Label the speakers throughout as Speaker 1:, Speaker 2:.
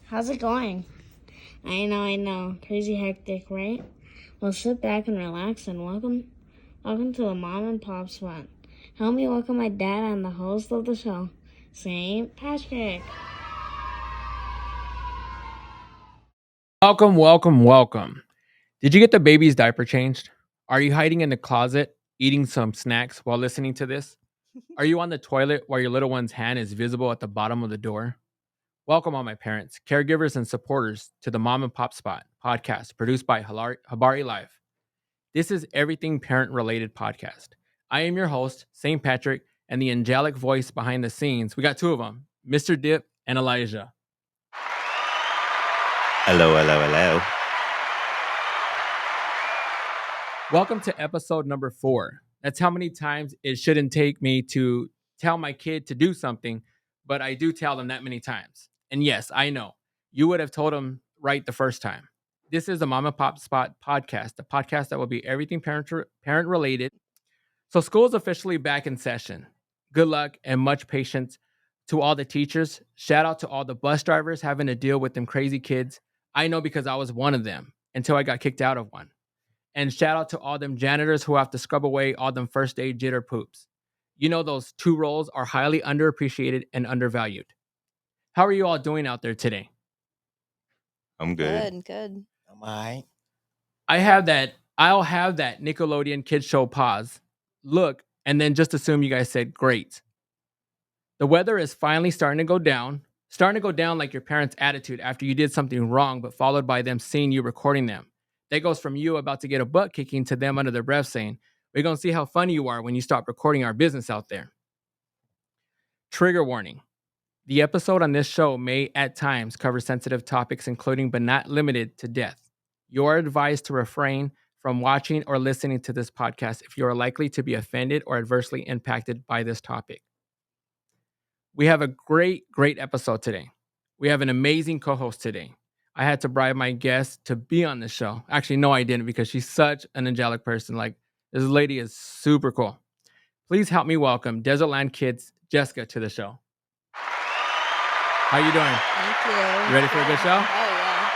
Speaker 1: How's it going? I know. Crazy hectic, right? Well, sit back and relax and welcome to the Mom and Pop Spot. Help me welcome my dad and the host of the show, St. Patrick.
Speaker 2: Welcome. Did you get the baby's diaper changed? Are you hiding in the closet, eating some snacks while listening to this? Are you on the toilet while your little one's hand is visible at the bottom of the door? Welcome, all my parents, caregivers, and supporters to the Mom and Pop Spot podcast produced by Habari Life. This is everything parent related podcast. I am your host, St. Patrick, and the angelic voice behind the scenes. We got two of them, Mr. Dip and Elijah.
Speaker 3: Hello.
Speaker 2: Welcome to episode number 4. That's how many times it shouldn't take me to tell my kid to do something, but I do tell them that many times. And yes, I know you would have told them right the first time. This is the Mama Pop Spot podcast, the podcast that will be everything parent related. So school is officially back in session. Good luck and much patience to all the teachers. Shout out to all the bus drivers having to deal with them crazy kids. I know because I was one of them until I got kicked out of one. And shout out to all them janitors who have to scrub away all them first aid jitter poops. You know, those two roles are highly underappreciated and undervalued. How are you all doing out there today?
Speaker 3: I'm good.
Speaker 4: Good.
Speaker 3: I'm all right.
Speaker 2: I'll have that Nickelodeon kids show pause, look, and then just assume you guys said great. The weather is finally starting to go down like your parents' attitude after you did something wrong, but followed by them seeing you recording them. That goes from you about to get a butt kicking to them under their breath saying, "We're going to see how funny you are when you stop recording our business out there." Trigger warning. The episode on this show may at times cover sensitive topics, including but not limited to death. You are advised to refrain from watching or listening to this podcast if you are likely to be offended or adversely impacted by this topic. We have a great episode today. We have an amazing co-host today. I had to bribe my guest to be on the show. Actually, no, I didn't because she's such an angelic person. Like, this lady is super cool. Please help me welcome Desertland Kids Jessica to the show. How you doing?
Speaker 4: Thank you.
Speaker 2: You ready for a good show?
Speaker 4: Oh, yeah.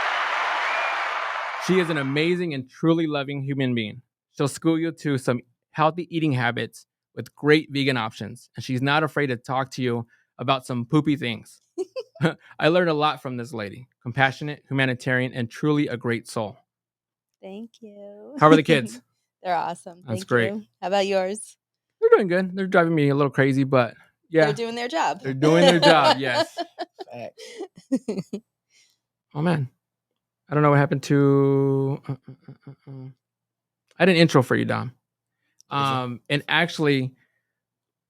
Speaker 2: She is an amazing and truly loving human being. She'll school you to some healthy eating habits with great vegan options. And she's not afraid to talk to you about some poopy things. I learned a lot from this lady. Compassionate, humanitarian, and truly a great soul.
Speaker 4: Thank you.
Speaker 2: How are the kids?
Speaker 4: They're awesome.
Speaker 2: That's
Speaker 4: Thank
Speaker 2: great.
Speaker 4: you. How about yours?
Speaker 2: They're doing good. They're driving me a little crazy, but yeah.
Speaker 4: They're doing their job.
Speaker 2: They're doing their job, yes.
Speaker 3: Facts.
Speaker 2: Oh, man. I don't know what happened to... I did an intro for you, Dom. And actually,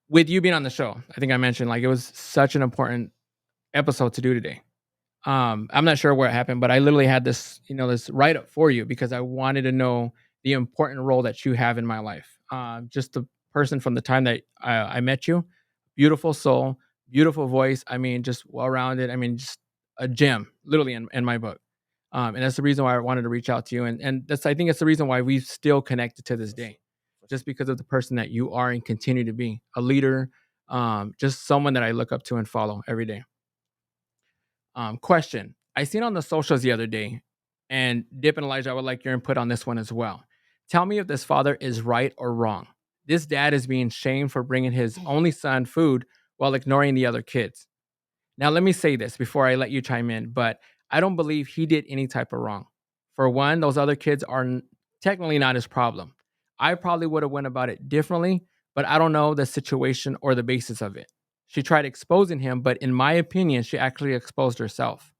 Speaker 2: with you being on the show, I think I mentioned, like, it was such an important episode to do today. I'm not sure where it happened, but I literally had this, this write up for you because I wanted to know the important role that you have in my life. Just the person from the time that I met you, beautiful soul, beautiful voice. I mean, just well-rounded. I mean, just a gem, literally in my book. And that's the reason why I wanted to reach out to you. And I think it's the reason why we've still connected to this day, just because of the person that you are and continue to be, a leader, just someone that I look up to and follow every day. Question. I seen on the socials the other day, and Dip and Elijah, I would like your input on this one as well. Tell me if this father is right or wrong. This dad is being shamed for bringing his only son food while ignoring the other kids. Now, let me say this before I let you chime in, but I don't believe he did any type of wrong. For one, those other kids are technically not his problem. I probably would have went about it differently, but I don't know the situation or the basis of it. She tried exposing him, but in my opinion, she actually exposed herself.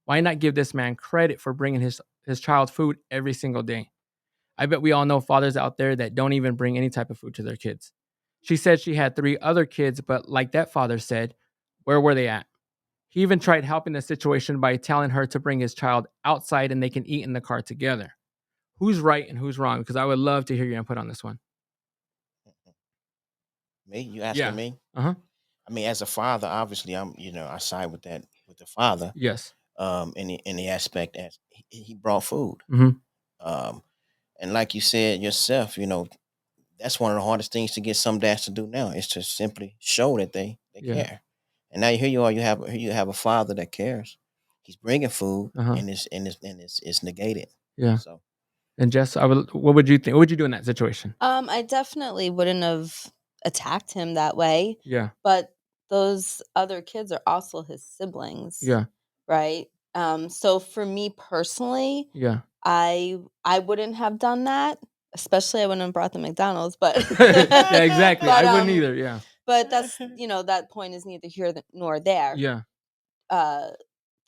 Speaker 2: Why not give this man credit for bringing his child food every single day? I bet we all know fathers out there that don't even bring any type of food to their kids. She said she had 3 other kids, but like that father said, where were they at? He even tried helping the situation by telling her to bring his child outside and they can eat in the car together. Who's right and who's wrong? Because I would love to hear your input on this one.
Speaker 3: Me? You asking me?
Speaker 2: Uh-huh.
Speaker 3: I mean, as a father, obviously, I side with the father.
Speaker 2: Yes.
Speaker 3: In the aspect as he brought food.
Speaker 2: Mm-hmm.
Speaker 3: And like you said yourself, that's one of the hardest things to get some dads to do now is to simply show that they care. And now here you are, you have a father that cares. he's bringing food,
Speaker 2: Uh-huh.
Speaker 3: and it's negated.
Speaker 2: Yeah.
Speaker 3: So
Speaker 2: And Jess, what would you think? What would you do in that situation?
Speaker 4: I definitely wouldn't have attacked him that way,
Speaker 2: Yeah.
Speaker 4: but those other kids are also his siblings,
Speaker 2: Yeah.
Speaker 4: right? So for me personally,
Speaker 2: Yeah.
Speaker 4: I wouldn't have done that. Especially, I wouldn't have brought the McDonald's, but
Speaker 2: Yeah, exactly.
Speaker 4: But,
Speaker 2: I wouldn't either. Yeah.
Speaker 4: But that's that point is neither here nor there.
Speaker 2: Yeah.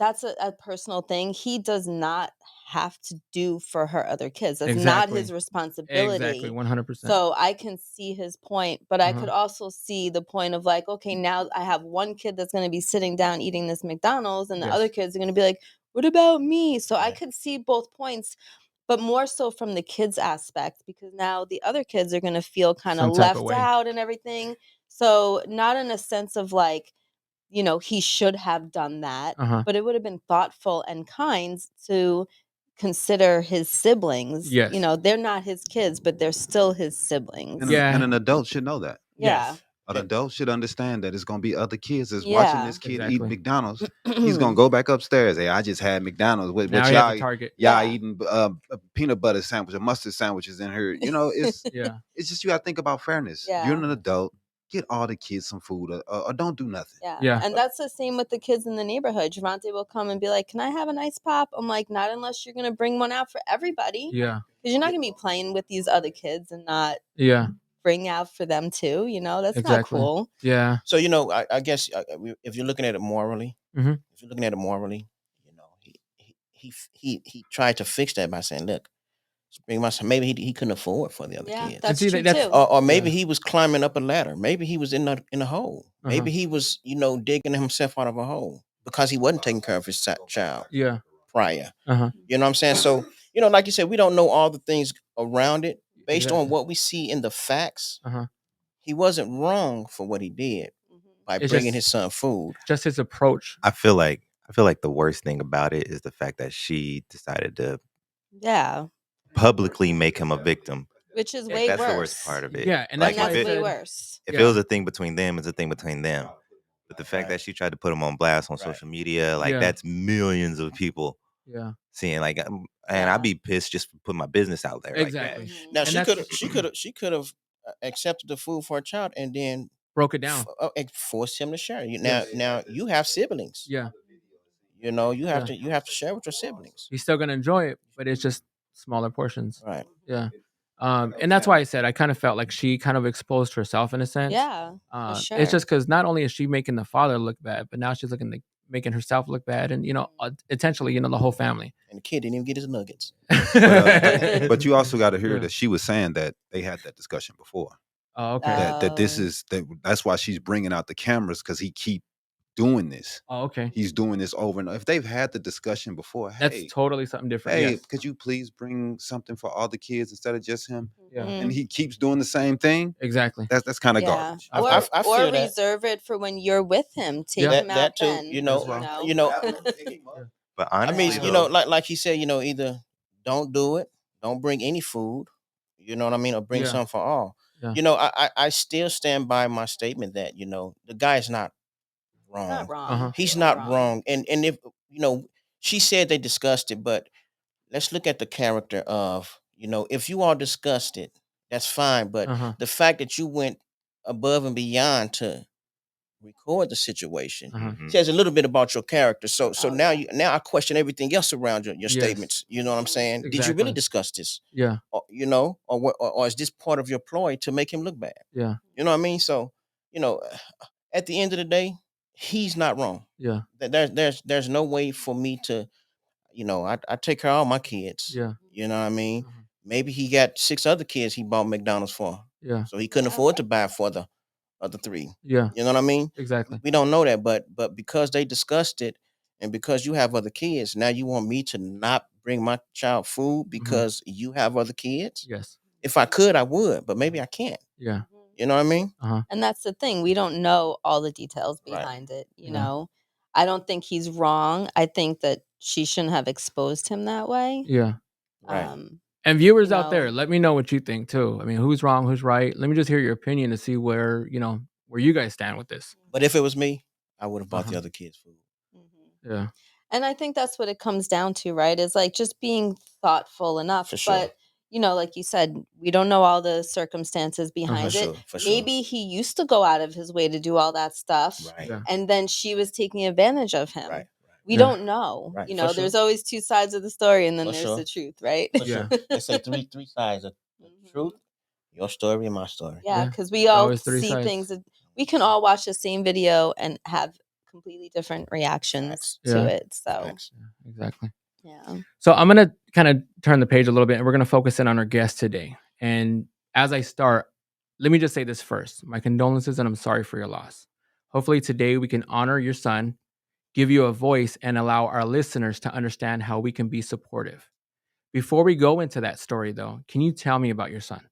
Speaker 4: That's a personal thing. He does not have to do for her other kids. That's not
Speaker 2: Exactly.
Speaker 4: his responsibility.
Speaker 2: Exactly. 100%.
Speaker 4: So I can see his point, but I could
Speaker 2: Uh-huh.
Speaker 4: also see the point of like, okay, now I have one kid that's going to be sitting down eating this McDonald's, and the
Speaker 2: Yes.
Speaker 4: other kids are going to be like, what about me? So I
Speaker 3: Right.
Speaker 4: could see both points, but more so from the kids aspect, because now the other kids are going to feel kind
Speaker 2: Some
Speaker 4: of
Speaker 2: type of
Speaker 4: left
Speaker 2: way.
Speaker 4: out and everything. So not in a sense of like, he should have done that,
Speaker 2: Uh-huh.
Speaker 4: but it would have been thoughtful and kind to consider his siblings.
Speaker 2: Yes.
Speaker 4: They're not his kids, but they're still his siblings.
Speaker 5: And,
Speaker 2: Yeah.
Speaker 5: and an adult should know that.
Speaker 4: Yeah.
Speaker 2: Yes.
Speaker 5: An adult should understand that it's going to be other kids that's
Speaker 4: Yeah.
Speaker 5: watching this kid eat
Speaker 2: Exactly.
Speaker 5: McDonald's. He's going to go back upstairs. Hey, I just had McDonald's. What
Speaker 2: Now you have to target.
Speaker 5: y'all
Speaker 4: Yeah.
Speaker 5: eating peanut butter sandwich or mustard sandwiches in here. It's
Speaker 2: Yeah.
Speaker 5: it's just you got to think about fairness.
Speaker 4: Yeah.
Speaker 5: You're an adult. Get all the kids some food or don't do nothing.
Speaker 4: Yeah.
Speaker 2: Yeah.
Speaker 4: And that's the same with the kids in the neighborhood. Javante will come and be like, can I have an ice pop? I'm like, not unless you're going to bring one out for everybody.
Speaker 2: Yeah.
Speaker 4: Because you're not going to be playing with these other kids and not
Speaker 2: Yeah.
Speaker 4: bring out for them too. That's
Speaker 2: Exactly.
Speaker 4: not cool.
Speaker 2: Yeah.
Speaker 3: So I guess if you're looking at it morally,
Speaker 2: Mhm.
Speaker 3: if you're looking at it morally, he tried to fix that by saying, "Look, bring my son." Maybe he couldn't afford for the other
Speaker 4: Yeah,
Speaker 3: kids,
Speaker 4: that's
Speaker 2: see,
Speaker 4: true
Speaker 2: that's-
Speaker 4: too.
Speaker 3: or maybe
Speaker 2: Yeah.
Speaker 3: he was climbing up a ladder. Maybe he was in a hole. Maybe he was digging himself out of a hole because he wasn't taking care of his child
Speaker 2: Yeah.
Speaker 3: prior.
Speaker 2: Uh-huh.
Speaker 3: You know what I'm saying? So like you said, we don't know all the things around it. Based on
Speaker 2: Exactly.
Speaker 3: what we see in the facts,
Speaker 2: Uh-huh.
Speaker 3: he wasn't wrong for what he did by
Speaker 2: It's
Speaker 3: bringing
Speaker 2: just-
Speaker 3: his son food.
Speaker 2: Just his approach.
Speaker 6: I feel like the worst thing about it is the fact that she decided to
Speaker 4: Yeah,
Speaker 6: publicly make him a victim.
Speaker 4: which is way
Speaker 6: That's
Speaker 4: worse.
Speaker 6: the worst part of it.
Speaker 2: Yeah, and
Speaker 6: like
Speaker 2: that's why
Speaker 4: And
Speaker 6: if
Speaker 4: that's
Speaker 2: I
Speaker 6: it,
Speaker 4: way
Speaker 2: said-
Speaker 4: worse.
Speaker 6: if
Speaker 2: Yeah.
Speaker 6: it was a thing between them, it's a thing between them. But the fact
Speaker 3: Right.
Speaker 6: that she tried to put him on blast on
Speaker 3: Right.
Speaker 6: social media, like
Speaker 2: Yeah.
Speaker 6: that's millions of people
Speaker 2: Yeah.
Speaker 6: seeing. Like, and
Speaker 4: Yeah.
Speaker 6: I'd be pissed just for putting my business out there.
Speaker 2: Exactly.
Speaker 6: Like that.
Speaker 3: Now
Speaker 2: And
Speaker 3: she
Speaker 2: that's-
Speaker 3: she could have accepted the food for her child and then
Speaker 2: Broke it down.
Speaker 3: forced him to share.
Speaker 2: Yes.
Speaker 3: Now you have siblings.
Speaker 2: Yeah.
Speaker 3: You have to share with your siblings.
Speaker 2: He's still gonna enjoy it, but it's just smaller portions.
Speaker 3: Right.
Speaker 2: Yeah. And that's why I said I kind of felt like she kind of exposed herself in a sense.
Speaker 4: Yeah, sure.
Speaker 2: It's just because not only is she making the father look bad, but now she's making herself look bad, and potentially the whole family.
Speaker 3: And the kid didn't even get his nuggets.
Speaker 5: But you also got to hear
Speaker 2: Yeah.
Speaker 5: that she was saying that they had that discussion before.
Speaker 2: Oh, okay.
Speaker 5: That this
Speaker 4: Oh.
Speaker 5: is that's why she's bringing out the cameras because he keep doing this.
Speaker 2: Oh, okay.
Speaker 5: He's doing this over and over. If they've had the discussion before,
Speaker 2: That's
Speaker 5: hey,
Speaker 2: totally something different.
Speaker 5: hey,
Speaker 2: Yes.
Speaker 5: could you please bring something for all the kids instead of just him?
Speaker 2: Yeah.
Speaker 5: And he keeps doing the same thing.
Speaker 2: Exactly.
Speaker 5: That's kind of
Speaker 4: Yeah.
Speaker 5: garbage.
Speaker 3: I
Speaker 4: Or
Speaker 3: feel that.
Speaker 4: reserve it for when you're with him. Take
Speaker 2: Yeah.
Speaker 4: him out
Speaker 3: That too.
Speaker 4: then.
Speaker 6: But
Speaker 3: I
Speaker 6: honestly,
Speaker 3: mean,
Speaker 6: though,
Speaker 3: like he said, either don't do it, don't bring any food, you know what I mean, or bring
Speaker 2: Yeah.
Speaker 3: some for all.
Speaker 2: Yeah.
Speaker 3: I still stand by my statement that the guy's not wrong.
Speaker 4: Not wrong.
Speaker 2: Uh-huh.
Speaker 3: He's not wrong. And if she said they discussed it, but let's look at the character of if you all discussed it, that's fine. But
Speaker 2: Uh-huh.
Speaker 3: the fact that you went above and beyond to record the situation
Speaker 2: Uh-huh.
Speaker 6: mhm.
Speaker 3: says a little bit about your character. So
Speaker 4: Oh,
Speaker 3: now
Speaker 4: yeah.
Speaker 3: I question everything else around your
Speaker 2: Yes.
Speaker 3: statements. You know what I'm saying? Did you
Speaker 2: Exactly.
Speaker 3: really discuss this?
Speaker 2: Yeah.
Speaker 3: Or is this part of your ploy to make him look bad?
Speaker 2: Yeah.
Speaker 3: You know what I mean? So, at the end of the day, he's not wrong.
Speaker 2: Yeah.
Speaker 3: There's no way for me to, I take care of all my kids.
Speaker 2: Yeah.
Speaker 3: You know what I mean?
Speaker 2: Uh-huh.
Speaker 3: Maybe he got 6 other kids he bought McDonald's for.
Speaker 2: Yeah.
Speaker 3: So he couldn't afford to buy for the other 3.
Speaker 2: Yeah.
Speaker 3: You know what I mean?
Speaker 2: Exactly.
Speaker 3: We don't know that, but because they discussed it, and because you have other kids, now you want me to not bring my child food because you have other kids?
Speaker 2: Yes.
Speaker 3: If I could, I would, but maybe I can't.
Speaker 2: Yeah.
Speaker 3: You know what I mean?
Speaker 4: And that's the thing. We don't know all the details
Speaker 3: Right.
Speaker 4: behind it. You
Speaker 2: Yeah.
Speaker 4: know, I don't think he's wrong. I think that she shouldn't have exposed him that way.
Speaker 2: Yeah.
Speaker 3: Right.
Speaker 2: And viewers
Speaker 4: You
Speaker 2: out there,
Speaker 4: know.
Speaker 2: let me know what you think too. I mean, who's wrong, who's right? Let me just hear your opinion to see where you guys stand with this.
Speaker 3: But if it was me, I would have bought the
Speaker 2: Uh-huh.
Speaker 3: other kids food.
Speaker 4: Mhm.
Speaker 2: Yeah.
Speaker 4: And I think that's what it comes down to, right? Is like just being thoughtful enough.
Speaker 3: For sure.
Speaker 4: But, you know, like you said, we don't know all the circumstances
Speaker 3: For
Speaker 4: behind it.
Speaker 3: sure. For sure.
Speaker 4: Maybe he used to go out of his way to do all that stuff.
Speaker 3: Right.
Speaker 2: Yeah.
Speaker 4: And then she was taking advantage of him.
Speaker 3: Right.
Speaker 4: We
Speaker 2: Yeah.
Speaker 4: don't know.
Speaker 3: Right,
Speaker 4: You
Speaker 3: for
Speaker 4: know,
Speaker 3: sure.
Speaker 4: there's always two sides of the story, and then
Speaker 3: For
Speaker 4: there's
Speaker 3: sure.
Speaker 4: the truth, right?
Speaker 3: For sure.
Speaker 2: Yeah.
Speaker 3: They say three sides of the
Speaker 4: Mhm.
Speaker 3: truth. Your story and my story.
Speaker 4: Yeah,
Speaker 2: Yeah.
Speaker 4: because we all
Speaker 2: Always three
Speaker 4: see
Speaker 2: sides.
Speaker 4: things. We can all watch the same video and have completely different reactions
Speaker 3: Facts.
Speaker 4: to
Speaker 2: Yeah.
Speaker 4: it. So,
Speaker 3: Facts.
Speaker 2: Yeah, exactly.
Speaker 4: yeah.
Speaker 2: So I'm going to kind of turn the page a little bit, and we're going to focus in on our guest today. And as I start, let me just say this first. My condolences, and I'm sorry for your loss. Hopefully today we can honor your son, give you a voice, and allow our listeners to understand how we can be supportive. Before we go into that story, though, can you tell me about your son?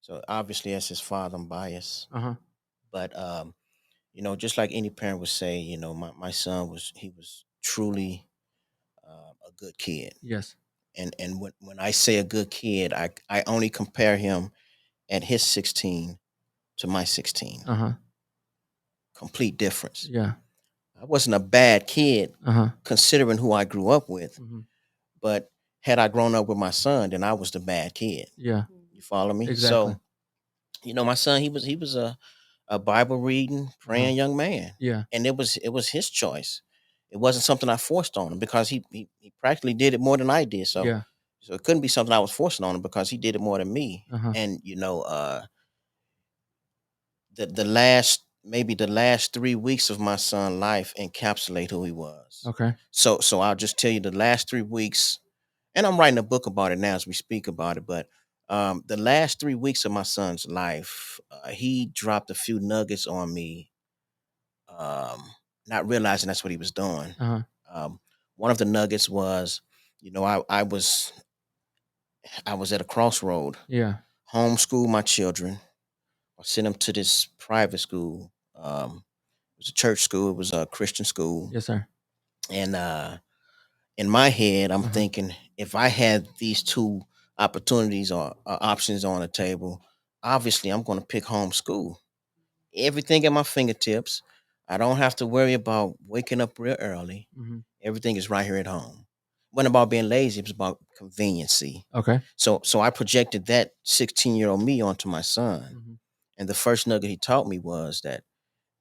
Speaker 3: So obviously, as his father, I'm biased,
Speaker 2: Uh-huh.
Speaker 3: but just like any parent would say, my son was truly a good kid,
Speaker 2: Yes.
Speaker 3: and when I say a good kid, I only compare him at his 16 to my 16.
Speaker 2: Uh-huh.
Speaker 3: Complete difference.
Speaker 2: Yeah.
Speaker 3: I wasn't a bad kid
Speaker 2: Uh-huh.
Speaker 3: considering who I grew up with,
Speaker 2: Mhm.
Speaker 3: but had I grown up with my son, then I was the bad kid.
Speaker 2: Yeah.
Speaker 3: You follow me?
Speaker 2: Exactly.
Speaker 3: So, my son, he was a Bible reading, praying young man,
Speaker 2: Yeah.
Speaker 3: and it was his choice. It wasn't something I forced on him because he practically did it more than I did. So
Speaker 2: Yeah.
Speaker 3: so it couldn't be something I was forcing on him because he did it more than me.
Speaker 2: Uh-huh.
Speaker 3: And the last 3 weeks of my son's life encapsulate who he was.
Speaker 2: Okay.
Speaker 3: So I'll just tell you the last 3 weeks, and I'm writing a book about it now as we speak about it. But the last 3 weeks of my son's life, he dropped a few nuggets on me, not realizing that's what he was doing.
Speaker 2: Uh-huh.
Speaker 3: One of the nuggets was, I was at a crossroad.
Speaker 2: Yeah.
Speaker 3: Homeschool my children, or send them to this private school. It was a church school. It was a Christian school,
Speaker 2: Yes, sir.
Speaker 3: and in my head, I'm
Speaker 2: Uh-huh.
Speaker 3: thinking if I had these two opportunities or options on the table, obviously I'm going to pick homeschool. Everything at my fingertips. I don't have to worry about waking up real early.
Speaker 2: Mm-hmm.
Speaker 3: Everything is right here at home. It wasn't about being lazy. It was about conveniency.
Speaker 2: Okay.
Speaker 3: So I projected that 16-year-old me onto my son.
Speaker 2: Mm-hmm.
Speaker 3: And the first nugget he taught me was that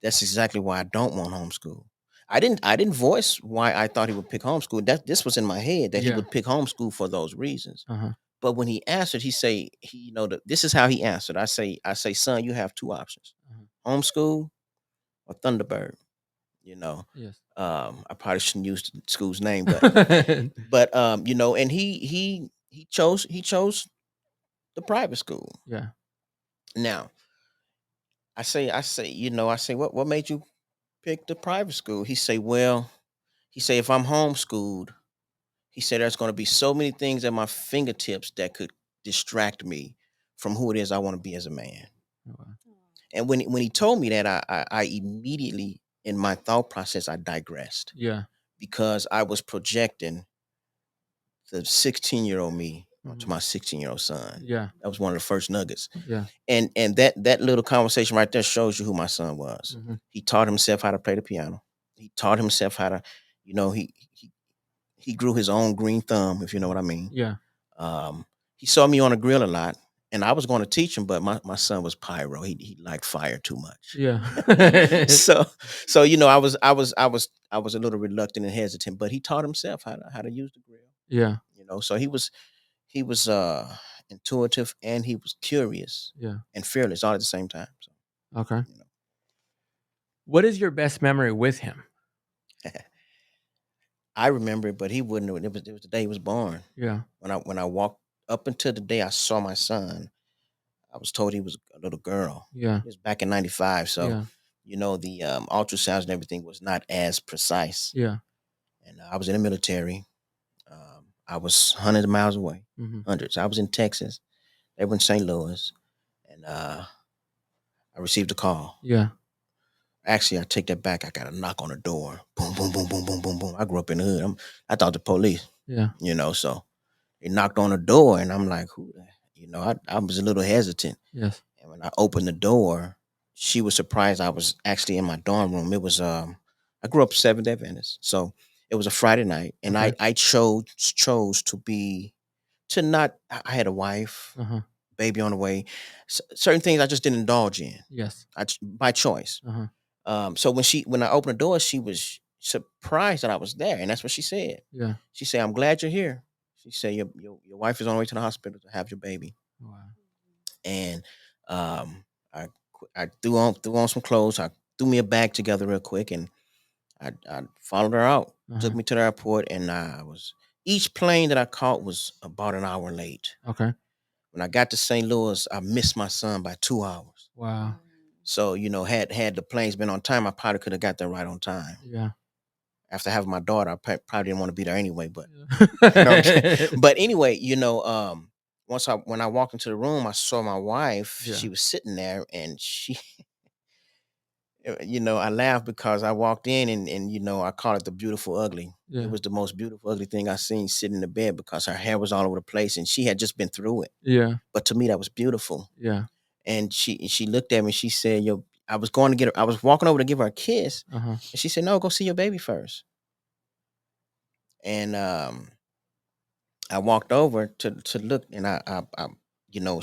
Speaker 3: that's exactly why I don't want homeschool. I didn't voice why I thought he would pick homeschool. That this was in my head that he
Speaker 2: Yeah.
Speaker 3: would pick homeschool for those reasons.
Speaker 2: Uh-huh.
Speaker 3: But when he answered, this is how he answered. I say, son, you have two options: homeschool or Thunderbird.
Speaker 2: Yes.
Speaker 3: I probably shouldn't use the school's name, but and he chose the private school.
Speaker 2: Yeah.
Speaker 3: Now I say, what made you pick the private school? He say, if I'm homeschooled, he said there's going to be so many things at my fingertips that could distract me from who it is I want to be as a man.
Speaker 2: Oh, wow.
Speaker 3: And when he told me that, I immediately, in my thought process, I digressed
Speaker 2: Yeah.
Speaker 3: because I was projecting the 16-year-old me to
Speaker 2: Mhm.
Speaker 3: my 16-year-old son.
Speaker 2: Yeah.
Speaker 3: That was one of the first nuggets.
Speaker 2: Yeah.
Speaker 3: And that little conversation right there shows you who my son was.
Speaker 2: Mhm.
Speaker 3: He taught himself how to play the piano. He taught himself how to, he grew his own green thumb, if you know what I mean.
Speaker 2: Yeah.
Speaker 3: He saw me on a grill a lot, and I was going to teach him, but my son was pyro. He liked fire too much.
Speaker 2: Yeah.
Speaker 3: So I was a little reluctant and hesitant, but he taught himself how to use the grill.
Speaker 2: Yeah.
Speaker 3: So he was intuitive, and he was curious
Speaker 2: Yeah.
Speaker 3: and fearless all at the same time. So,
Speaker 2: Okay. What is your best memory with him?
Speaker 3: I remember it, but he wouldn't. It was the day he was born.
Speaker 2: Yeah.
Speaker 3: When I walked up until the day I saw my son, I was told he was a little girl.
Speaker 2: Yeah.
Speaker 3: It was back in '95, so
Speaker 2: Yeah.
Speaker 3: the ultrasounds and everything was not as precise.
Speaker 2: Yeah.
Speaker 3: And I was in the military. I was hundreds of miles away,
Speaker 2: Mm-hmm.
Speaker 3: hundreds. I was in Texas. They were in St. Louis, and I received a call.
Speaker 2: Yeah.
Speaker 3: Actually, I take that back. I got a knock on the door. Boom, boom, boom, boom, boom, boom, boom. I grew up in the hood. I thought the police.
Speaker 2: Yeah.
Speaker 3: So they knocked on the door, and I'm like, who? I was a little hesitant.
Speaker 2: Yes.
Speaker 3: And when I opened the door, she was surprised I was actually in my dorm room. It was a I grew up Seventh Day Adventist, so it was a Friday night, and
Speaker 2: Okay.
Speaker 3: I chose to not. I had a wife, baby on the way. Certain things I just didn't indulge in.
Speaker 2: Yes.
Speaker 3: By choice. So when I opened the door, she was surprised that I was there, and that's what she said.
Speaker 2: Yeah.
Speaker 3: She said, "I'm glad you're here." She said, "Your wife is on the way to the hospital to have your baby."
Speaker 2: Wow.
Speaker 3: And um, I I threw on some clothes. I threw me a bag together real quick, and I followed her out. Took me to the airport, and each plane that I caught was about an hour late.
Speaker 2: Okay.
Speaker 3: When I got to St. Louis, I missed my son by 2 hours.
Speaker 2: Wow.
Speaker 3: So had the planes been on time, I probably could have got there right on time.
Speaker 2: Yeah.
Speaker 3: After having my daughter, I probably didn't want to be there anyway. But
Speaker 2: Yeah.
Speaker 3: but anyway, when I walked into the room, I saw my wife.
Speaker 2: Yeah.
Speaker 3: She was sitting there, and she, I laughed because I walked in, and I call it the beautiful ugly.
Speaker 2: Yeah.
Speaker 3: It was the most beautiful ugly thing I seen sitting in the bed because her hair was all over the place, and she had just been through it.
Speaker 2: Yeah.
Speaker 3: But to me, that was beautiful.
Speaker 2: Yeah.
Speaker 3: And she looked at me. She said, "Yo," I was going to get her. I was walking over to give her a kiss, and she said, "No, go see your baby first." And I walked over to look, and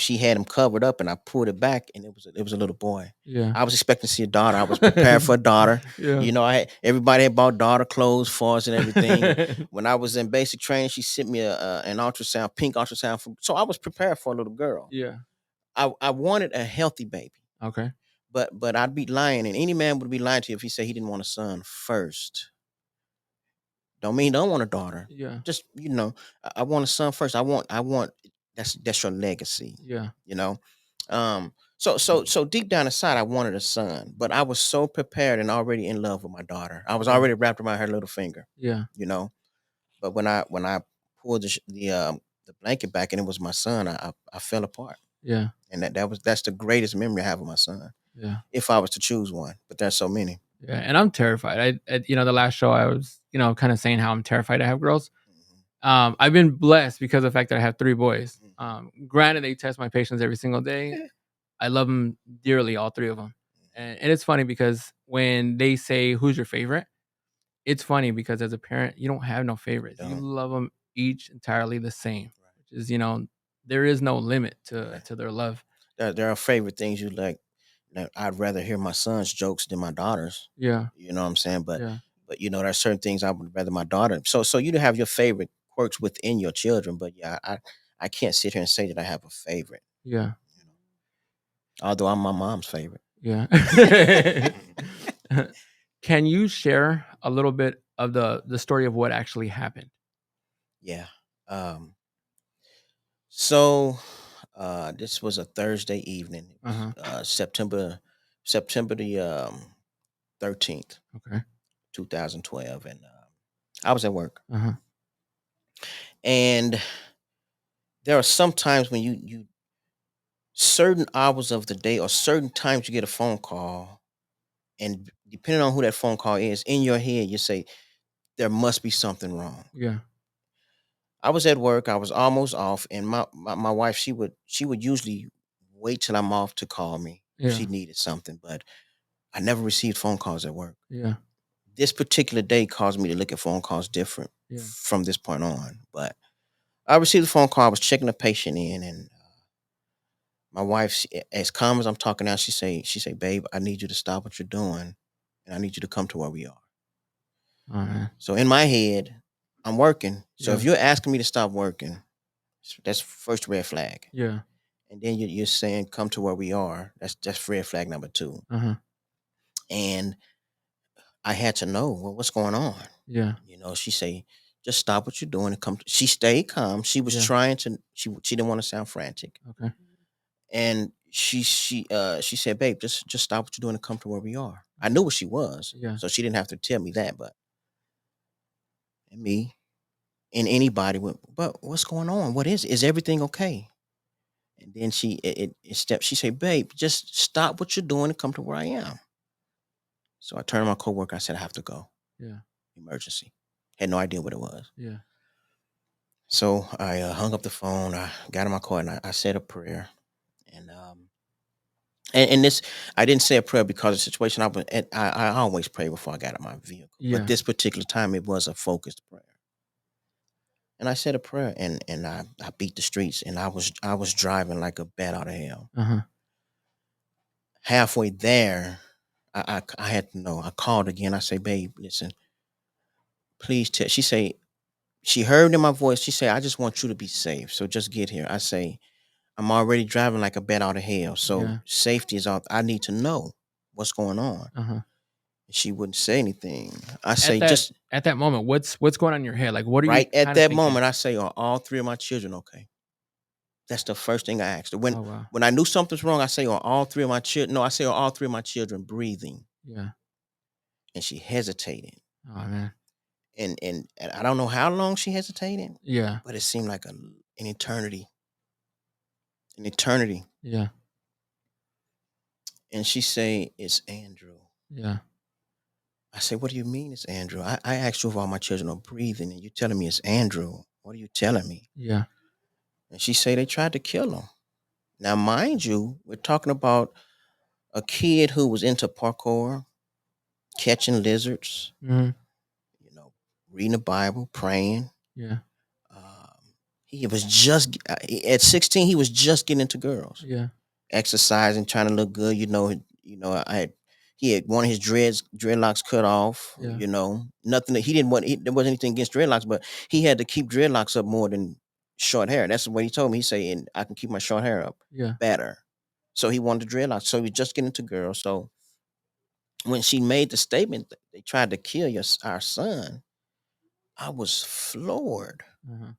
Speaker 3: she had him covered up, and I pulled it back, and it was a little boy.
Speaker 2: Yeah.
Speaker 3: I was expecting to see a daughter. I was prepared for a daughter.
Speaker 2: Yeah.
Speaker 3: Everybody had bought daughter clothes for us and everything. When I was in basic training, she sent me an ultrasound, pink ultrasound. So I was prepared for a little girl.
Speaker 2: Yeah.
Speaker 3: I wanted a healthy baby.
Speaker 2: Okay.
Speaker 3: But I'd be lying, and any man would be lying to you if he said he didn't want a son first. Don't mean he don't want a daughter.
Speaker 2: Yeah.
Speaker 3: Just I want a son first. I want that's your legacy.
Speaker 2: Yeah.
Speaker 3: So deep down inside, I wanted a son, but I was so prepared and already in love with my daughter. I was already wrapped around her little finger.
Speaker 2: Yeah.
Speaker 3: But when I pulled the blanket back and it was my son, I fell apart.
Speaker 2: Yeah.
Speaker 3: And that's the greatest memory I have of my son.
Speaker 2: Yeah.
Speaker 3: If I was to choose one, but there's so many.
Speaker 2: Yeah. And I'm terrified. The last show I was, kind of saying how I'm terrified to have girls. I've been blessed because of the fact that I have 3 boys. Granted, they test my patience every single day. I love them dearly, all 3 of them. And it's funny because when they say, "Who's your favorite?" It's funny because as a parent, you don't have no favorites. You love them each entirely the same. Which is, there is no limit to their love.
Speaker 3: There are favorite things you like. I'd rather hear my son's jokes than my daughter's.
Speaker 2: Yeah.
Speaker 3: You know what I'm saying? But
Speaker 2: Yeah.
Speaker 3: there are certain things I would rather my daughter. So you have your favorite quirks within your children, but yeah, I can't sit here and say that I have a favorite.
Speaker 2: Yeah.
Speaker 3: Although I'm my mom's favorite.
Speaker 2: Yeah. Can you share a little bit of the story of what actually happened?
Speaker 3: Yeah. So this was a Thursday evening. It was, September the 13th,
Speaker 2: Okay.
Speaker 3: 2012, and I was at work.
Speaker 2: Uh-huh.
Speaker 3: And there are some times when you certain hours of the day or certain times you get a phone call, and depending on who that phone call is, in your head you say there must be something wrong.
Speaker 2: Yeah.
Speaker 3: I was at work, I was almost off, and my wife, she would usually wait till I'm off to call me if she
Speaker 2: Yeah.
Speaker 3: needed something, but I never received phone calls at work.
Speaker 2: Yeah.
Speaker 3: This particular day caused me to look at phone calls different
Speaker 2: Yeah.
Speaker 3: from this point on. But I received a phone call. I was checking a patient in, and my wife, as calm as I'm talking now, she say, "Babe, I need you to stop what you're doing, and I need you to come to where we are."
Speaker 2: All right.
Speaker 3: So in my head, I'm working. So if
Speaker 2: Yeah.
Speaker 3: you're asking me to stop working, that's first red flag.
Speaker 2: Yeah.
Speaker 3: And then you're saying, "Come to where we are." That's red flag number 2.
Speaker 2: Uh-huh.
Speaker 3: And I had to know, well, what's going on.
Speaker 2: Yeah.
Speaker 3: She say, "Just stop what you're doing and come." She stayed calm. She was
Speaker 2: Yeah.
Speaker 3: trying to. She didn't want to sound frantic.
Speaker 2: Okay.
Speaker 3: And she said, "Babe, just stop what you're doing and come to where we are." I knew what she was,
Speaker 2: Yeah.
Speaker 3: so she didn't have to tell me that. But and me and anybody went, "But what's going on? What is it? Is everything okay?" And then she said, "Babe, just stop what you're doing and come to where I am." So I turned to my coworker. I said, "I have to go.
Speaker 2: Yeah.
Speaker 3: Emergency." Had no idea what it was.
Speaker 2: Yeah.
Speaker 3: So I hung up the phone. I got in my car and I said a prayer, and And this, I didn't say a prayer because of the situation. I always pray before I got out of my vehicle,
Speaker 2: Yeah.
Speaker 3: but this particular time it was a focused prayer. And I said a prayer, and I beat the streets, and I was driving like a bat out of hell.
Speaker 2: Uh-huh.
Speaker 3: Halfway there, I had to know. I called again. I say, babe, listen, please tell. She say, she heard in my voice. She say, I just want you to be safe. So just get here. I say, I'm already driving like a bat out of hell. So
Speaker 2: Yeah.
Speaker 3: safety is all. I need to know what's going on.
Speaker 2: Uh-huh.
Speaker 3: She wouldn't say anything. I say,
Speaker 2: At that
Speaker 3: just
Speaker 2: at that moment, what's going on in your head? Like, what are
Speaker 3: right
Speaker 2: you
Speaker 3: at
Speaker 2: kinda
Speaker 3: that
Speaker 2: thinking?
Speaker 3: moment, I say, are all three of my children okay? That's the first thing I asked her.
Speaker 2: Oh, wow.
Speaker 3: When I knew something's wrong, I say, are all three of my children? No, I say, are all three of my children breathing?
Speaker 2: Yeah.
Speaker 3: And she hesitated.
Speaker 2: Oh, man.
Speaker 3: And I don't know how long she hesitated,
Speaker 2: Yeah.
Speaker 3: but it seemed like an eternity. An eternity.
Speaker 2: Yeah.
Speaker 3: And she say, it's Andrew.
Speaker 2: Yeah.
Speaker 3: I say, what do you mean it's Andrew? I asked you if all my children are breathing, and you're telling me it's Andrew. What are you telling me?
Speaker 2: Yeah.
Speaker 3: And she say they tried to kill him. Now, mind you, we're talking about a kid who was into parkour, catching lizards,
Speaker 2: Mhm.
Speaker 3: you know, reading the Bible, praying.
Speaker 2: Yeah.
Speaker 3: He was just at 16. He was just getting into girls,
Speaker 2: Yeah.
Speaker 3: exercising, trying to look good. He had one of his dreadlocks cut off.
Speaker 2: Yeah.
Speaker 3: You know, nothing that he didn't want. There wasn't anything against dreadlocks, but he had to keep dreadlocks up more than short hair. That's what he told me. He said, "And I can keep my short hair up
Speaker 2: Yeah.
Speaker 3: better." So he wanted the dreadlocks. So he was just getting into girls. So when she made the statement that they tried to kill our son, I was floored.
Speaker 2: Uh-huh.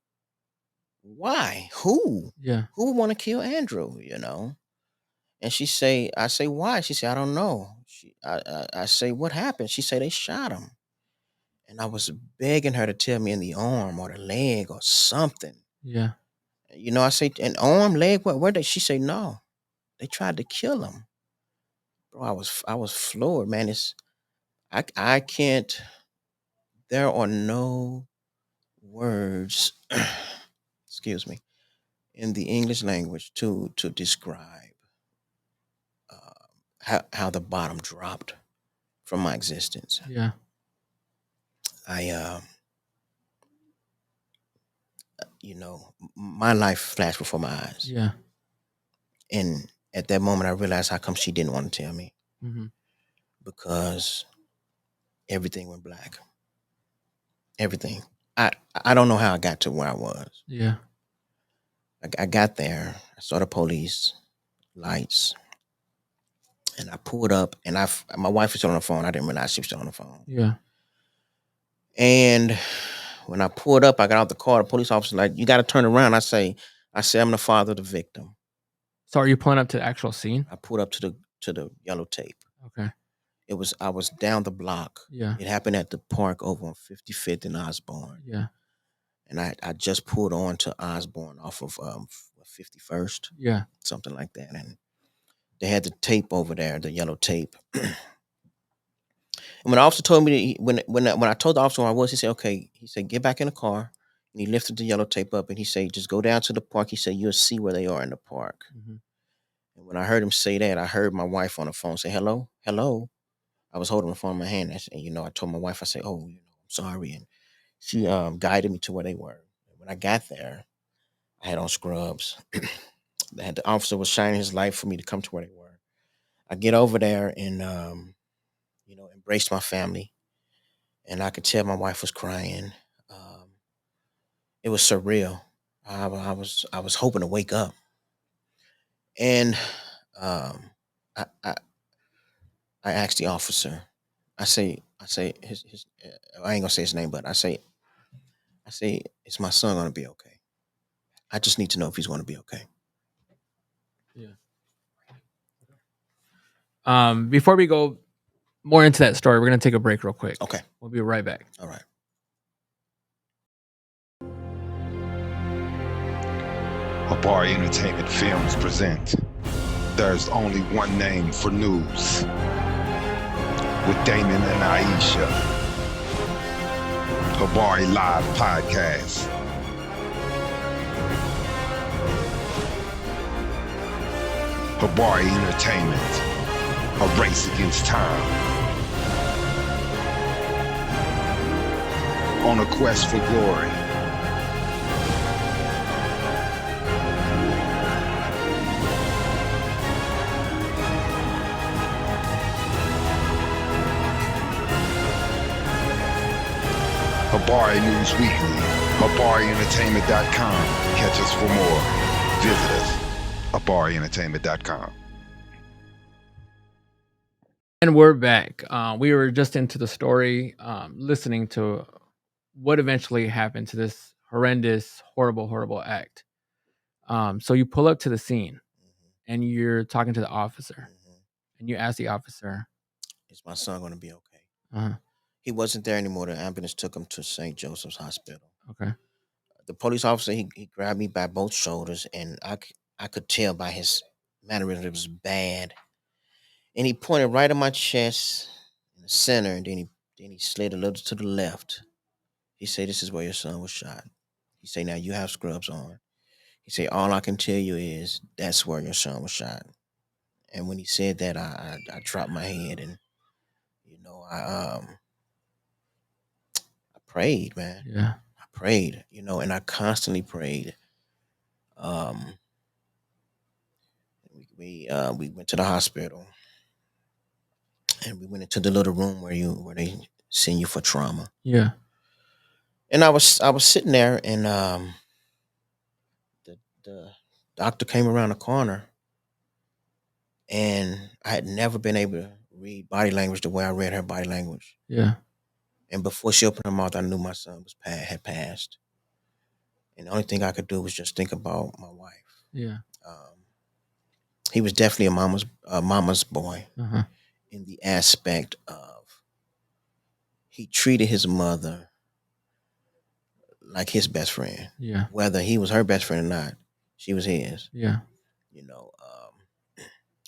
Speaker 3: Why? Who?
Speaker 2: Yeah.
Speaker 3: Who would want to kill Andrew? And I say, why? She said, I don't know. I say, what happened? She said, they shot him. And I was begging her to tell me in the arm or the leg or something.
Speaker 2: Yeah.
Speaker 3: I say, an arm, leg, what? Where did she say? No, they tried to kill him. Bro, I was floored, man. I can't. There are no words. Excuse me, in the English language to describe how the bottom dropped from my existence.
Speaker 2: Yeah.
Speaker 3: My life flashed before my eyes.
Speaker 2: Yeah.
Speaker 3: And at that moment, I realized how come she didn't want to tell me.
Speaker 2: Mm-hmm.
Speaker 3: Because everything went black. Everything. I don't know how I got to where I was.
Speaker 2: Yeah.
Speaker 3: I got there. I saw the police lights. And I pulled up, and my wife was still on the phone. I didn't realize she was still on the phone.
Speaker 2: Yeah.
Speaker 3: And when I pulled up, I got out the car. The police officer like, you got to turn around. I say, I'm the father of the victim.
Speaker 2: So are you pulling up to the actual scene?
Speaker 3: I pulled up to the yellow tape.
Speaker 2: Okay.
Speaker 3: I was down the block.
Speaker 2: Yeah.
Speaker 3: It happened at the park over on 55th and Osborne.
Speaker 2: Yeah.
Speaker 3: And I just pulled on to Osborne off of 51st.
Speaker 2: Yeah.
Speaker 3: Something like that. And they had the tape over there, the yellow tape. And when the officer told me that when I told the officer where I was, he said, okay, he said, get back in the car. And he lifted the yellow tape up and he said, just go down to the park. He said, you'll see where they are in the park.
Speaker 2: Mm-hmm.
Speaker 3: And when I heard him say that, I heard my wife on the phone say, hello, hello. I was holding the phone in my hand. And I told my wife, I said, oh, I'm sorry. And she guided me to where they were. And when I got there, I had on scrubs. The officer was shining his light for me to come to where they were. I get over there and, embraced my family. And I could tell my wife was crying. It was surreal. I was hoping to wake up. And I asked the officer. I say his I ain't gonna say his name, but I say, is my son gonna be okay? I just need to know if he's gonna be okay.
Speaker 2: Yeah. Before we go more into that story, we're gonna take a break real quick.
Speaker 3: Okay.
Speaker 2: We'll be right back.
Speaker 3: All right.
Speaker 5: Habari Entertainment Films present There's Only One Name for News with Damon and Aisha. Habari Live Podcast. Habari Entertainment, a race against time. On a quest for glory. Habari News Weekly, HabariEntertainment.com. Catch us for more. Visit us, HabariEntertainment.com.
Speaker 2: And we're back. We were just into the story, listening to what eventually happened to this horrendous, horrible act. So you pull up to the scene and you're talking to the officer and you ask the officer,
Speaker 3: Is my son going to be okay?
Speaker 2: uh-huh,
Speaker 3: He wasn't there anymore. The ambulance took him to St. Joseph's Hospital.
Speaker 2: okay,
Speaker 3: The police officer, he grabbed me by both shoulders, and I could tell by his mannerism it was bad. And he pointed right at my chest in the center, and then he slid a little to the left. He said, "This is where your son was shot." He said, "Now you have scrubs on." He said, "All I can tell you is that's where your son was shot." And when he said that, I dropped my head, and I prayed, man.
Speaker 2: yeah,
Speaker 3: I prayed, and I constantly prayed. Um, we went to the hospital, and we went into the little room where they send you for trauma.
Speaker 2: yeah,
Speaker 3: And I was sitting there, and the doctor came around the corner, and I had never been able to read body language the way I read her body language.
Speaker 2: yeah,
Speaker 3: And before she opened her mouth, I knew my son had passed. And the only thing I could do was just think about my wife.
Speaker 2: yeah,
Speaker 3: He was definitely a mama's boy
Speaker 2: uh-huh,
Speaker 3: in the aspect of he treated his mother like his best friend.
Speaker 2: yeah,
Speaker 3: Whether he was her best friend or not, she was his.
Speaker 2: yeah,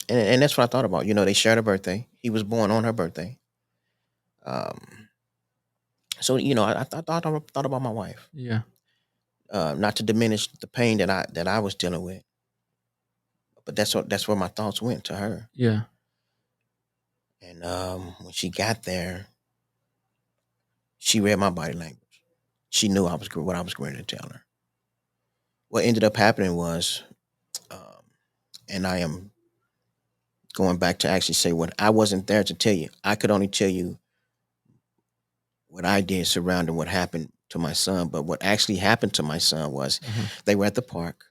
Speaker 3: And that's what I thought about. They shared a birthday. He was born on her birthday. So I thought about my wife.
Speaker 2: yeah,
Speaker 3: Not to diminish the pain that I was dealing with, but that's where my thoughts went to her.
Speaker 2: yeah,
Speaker 3: And when she got there, she read my body language. She knew what I was going to tell her. What ended up happening was, and I am going back to actually say what I wasn't there to tell you. I could only tell you what I did surrounding what happened to my son. But what actually happened to my son was
Speaker 2: uh-huh,
Speaker 3: they were at the park,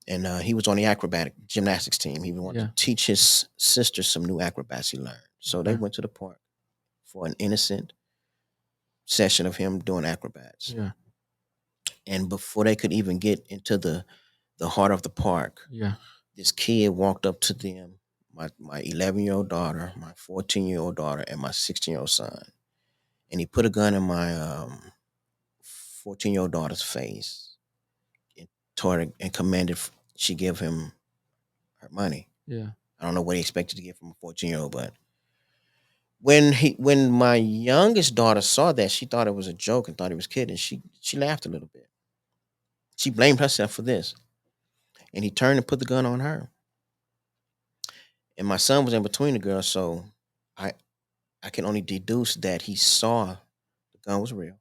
Speaker 3: and he was on the acrobatic gymnastics team. He wanted
Speaker 2: yeah,
Speaker 3: to teach his sister some new acrobats he learned. So they
Speaker 2: Okay.
Speaker 3: went to the park for an innocent session of him doing acrobats.
Speaker 2: yeah,
Speaker 3: And before they could even get into the heart of the park,
Speaker 2: yeah,
Speaker 3: this kid walked up to them, my 11-year-old daughter, my 14-year-old daughter, and my 16-year-old son. And he put a gun in my 14-year-old daughter's face and told her and commanded she give him her money.
Speaker 2: yeah,
Speaker 3: I don't know what he expected to get from a 14-year-old, but when my youngest daughter saw that, she thought it was a joke and thought he was kidding. She laughed a little bit. She blamed herself for this. And he turned and put the gun on her. And my son was in between the girls, so I can only deduce that he saw the gun was real.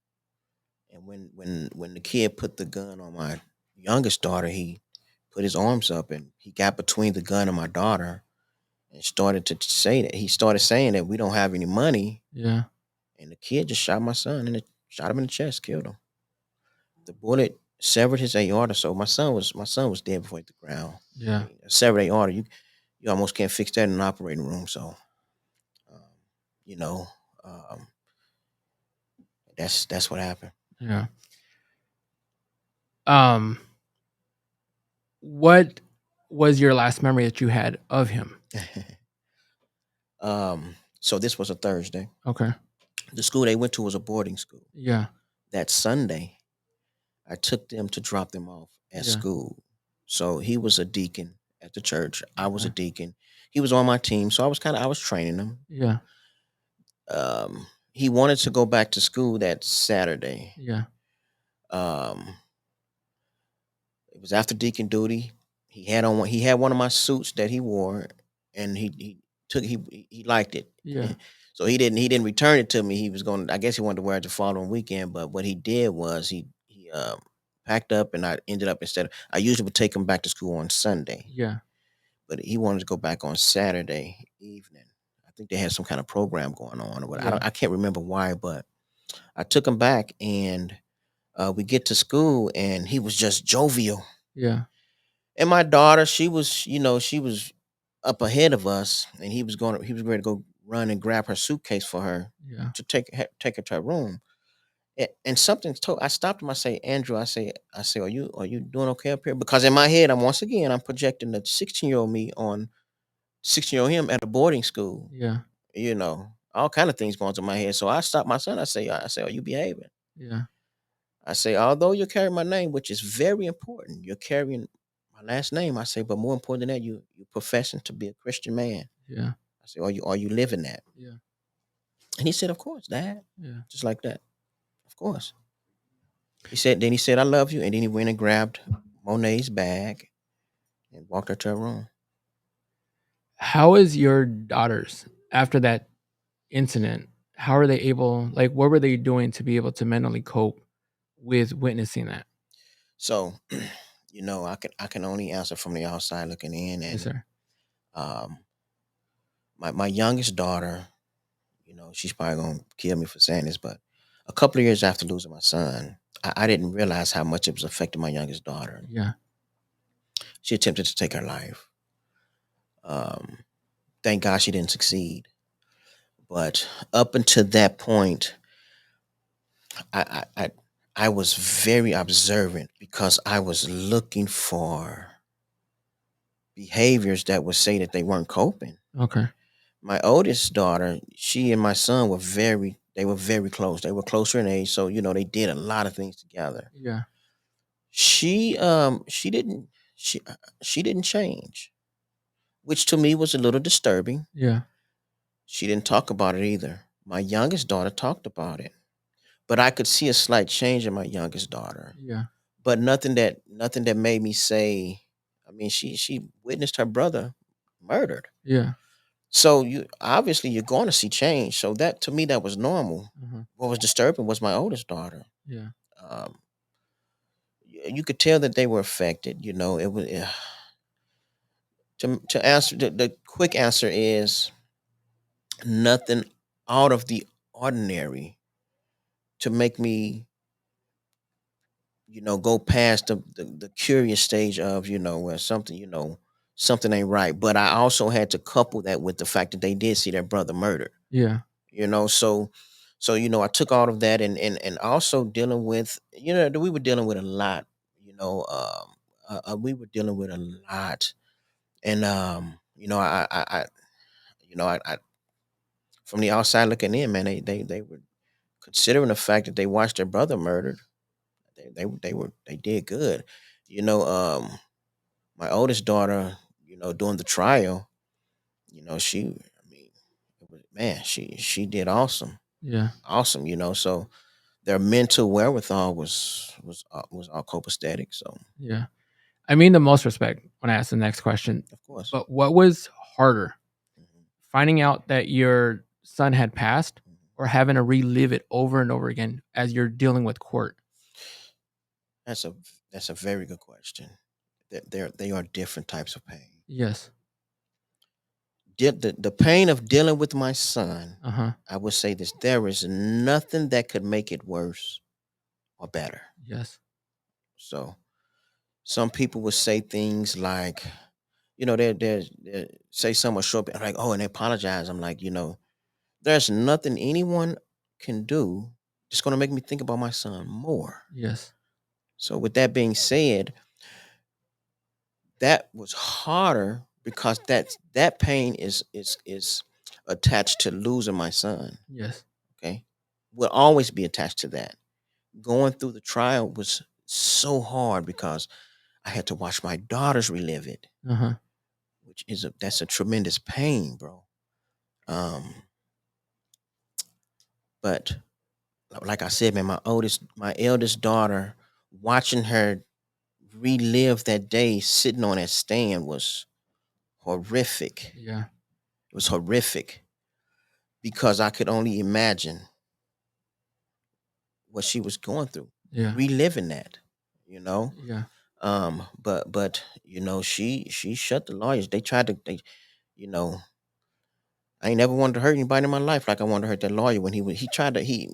Speaker 3: And when the kid put the gun on my youngest daughter, he put his arms up and he got between the gun and my daughter and started to say that he started saying that we don't have any money.
Speaker 2: yeah,
Speaker 3: And the kid just shot my son and shot him in the chest, killed him. The bullet severed his aorta, so my son was dead before he hit the ground.
Speaker 2: yeah,
Speaker 3: I mean, a severed aorta, you almost can't fix that in an operating room. So, you know, um, that's what happened.
Speaker 2: yeah. What was your last memory that you had of him?
Speaker 3: So this was a Thursday.
Speaker 2: Okay.
Speaker 3: The school they went to was a boarding school.
Speaker 2: Yeah.
Speaker 3: That Sunday, I took them to drop them off at
Speaker 2: Yeah.
Speaker 3: school. So he was a deacon at the church. I was a
Speaker 2: Okay.
Speaker 3: deacon. He was on my team, so I was training him.
Speaker 2: Yeah.
Speaker 3: He wanted to go back to school that Saturday.
Speaker 2: Yeah.
Speaker 3: Um, it was after deacon duty. he had one of my suits that he wore, and he liked it.
Speaker 2: Yeah.
Speaker 3: So he didn't return it to me. He was going. I guess he wanted to wear it the following weekend. But what he did was he packed up, and I ended up instead. I usually would take him back to school on Sunday,
Speaker 2: Yeah.
Speaker 3: but he wanted to go back on Saturday evening. I think they had some kind of program going on, or what.
Speaker 2: Yeah.
Speaker 3: I can't remember why, but I took him back, and we get to school, and he was just jovial.
Speaker 2: Yeah.
Speaker 3: And my daughter, she was up ahead of us, and he was ready to go run and grab her suitcase for her
Speaker 2: Yeah.
Speaker 3: to take her to her room. And something told I stopped him. I say, Andrew, I say, are you doing okay up here? Because in my head, I'm projecting the 16-year-old me on 16-year-old him at a boarding school.
Speaker 2: Yeah.
Speaker 3: All kind of things going through my head. So I stopped my son. I say, are you behaving?
Speaker 2: Yeah.
Speaker 3: I say, although you're carrying my name, which is very important, you're carrying my last name. I say, but more important than that, you professing to be a Christian man.
Speaker 2: Yeah.
Speaker 3: I say, are you living that?
Speaker 2: Yeah.
Speaker 3: And he said, of course, Dad.
Speaker 2: Yeah.
Speaker 3: Just like that. Of course. He said, I love you. And then he went and grabbed Monet's bag and walked her to her room.
Speaker 2: How is your daughters after that incident? How are they able, like, what were they doing to be able to mentally cope with witnessing that?
Speaker 3: So, I can only answer from the outside looking in.
Speaker 2: Yes,
Speaker 3: And
Speaker 2: sir.
Speaker 3: um, my youngest daughter, she's probably gonna kill me for saying this, but a couple of years after losing my son, I didn't realize how much it was affecting my youngest daughter.
Speaker 2: Yeah.
Speaker 3: She attempted to take her life. Thank God she didn't succeed. But up until that point, I I I, I was very observant because I was looking for behaviors that would say that they weren't coping.
Speaker 2: Okay.
Speaker 3: My oldest daughter, she and my son they were very close. They were closer in age, so they did a lot of things together.
Speaker 2: Yeah.
Speaker 3: She didn't she didn't change, which to me was a little disturbing.
Speaker 2: Yeah.
Speaker 3: She didn't talk about it either. My youngest daughter talked about it, but I could see a slight change in my youngest daughter,
Speaker 2: Yeah.
Speaker 3: but nothing that made me say. I mean, she witnessed her brother murdered.
Speaker 2: Yeah.
Speaker 3: So you're going to see change. So that to me that was normal.
Speaker 2: Uh-huh.
Speaker 3: What was disturbing was my oldest daughter.
Speaker 2: Yeah.
Speaker 3: Um, you could tell that they were affected. It was to answer the quick answer is nothing out of the ordinary to make me go past the curious stage of where something ain't right. But I also had to couple that with the fact that they did see their brother murdered.
Speaker 2: Yeah.
Speaker 3: So I took all of that, and also dealing with we were dealing with a lot. We were dealing with a lot, and I from the outside looking in, man, they were considering the fact that they watched their brother murdered. They did good. you know um my oldest daughter, during the trial, she, I mean, it was, man, she did awesome.
Speaker 2: Yeah.
Speaker 3: Awesome. So their mental wherewithal was all copacetic. So
Speaker 2: Yeah. I mean the most respect when I ask the next question.
Speaker 3: of course.
Speaker 2: But what was harder?
Speaker 3: Mhm.
Speaker 2: Finding out that your son had passed or having to relive it over and over again as you're dealing with court?
Speaker 3: That's a very good question. They are different types of pain.
Speaker 2: Yes.
Speaker 3: The pain of dealing with my son,
Speaker 2: Uh-huh.
Speaker 3: I would say this: there is nothing that could make it worse or better.
Speaker 2: Yes.
Speaker 3: So some people would say things like, they say someone show up and like, oh, and they apologize. I'm like, there's nothing anyone can do that's going to make me think about my son more.
Speaker 2: Yes.
Speaker 3: So with that being said, that was harder because that pain is attached to losing my son.
Speaker 2: Yes.
Speaker 3: Okay, will always be attached to that. Going through the trial was so hard because I had to watch my daughters relive it,
Speaker 2: Uh-huh.
Speaker 3: which that's a tremendous pain, bro. Um, but like I said, man, my eldest daughter, watching her relive that day sitting on that stand was horrific.
Speaker 2: Yeah.
Speaker 3: It was horrific because I could only imagine what she was going through,
Speaker 2: Yeah.
Speaker 3: reliving that, you know.
Speaker 2: Yeah.
Speaker 3: But she shut the lawyers. They tried to, you know, I ain't never wanted to hurt anybody in my life like I wanted to hurt that lawyer when he tried to he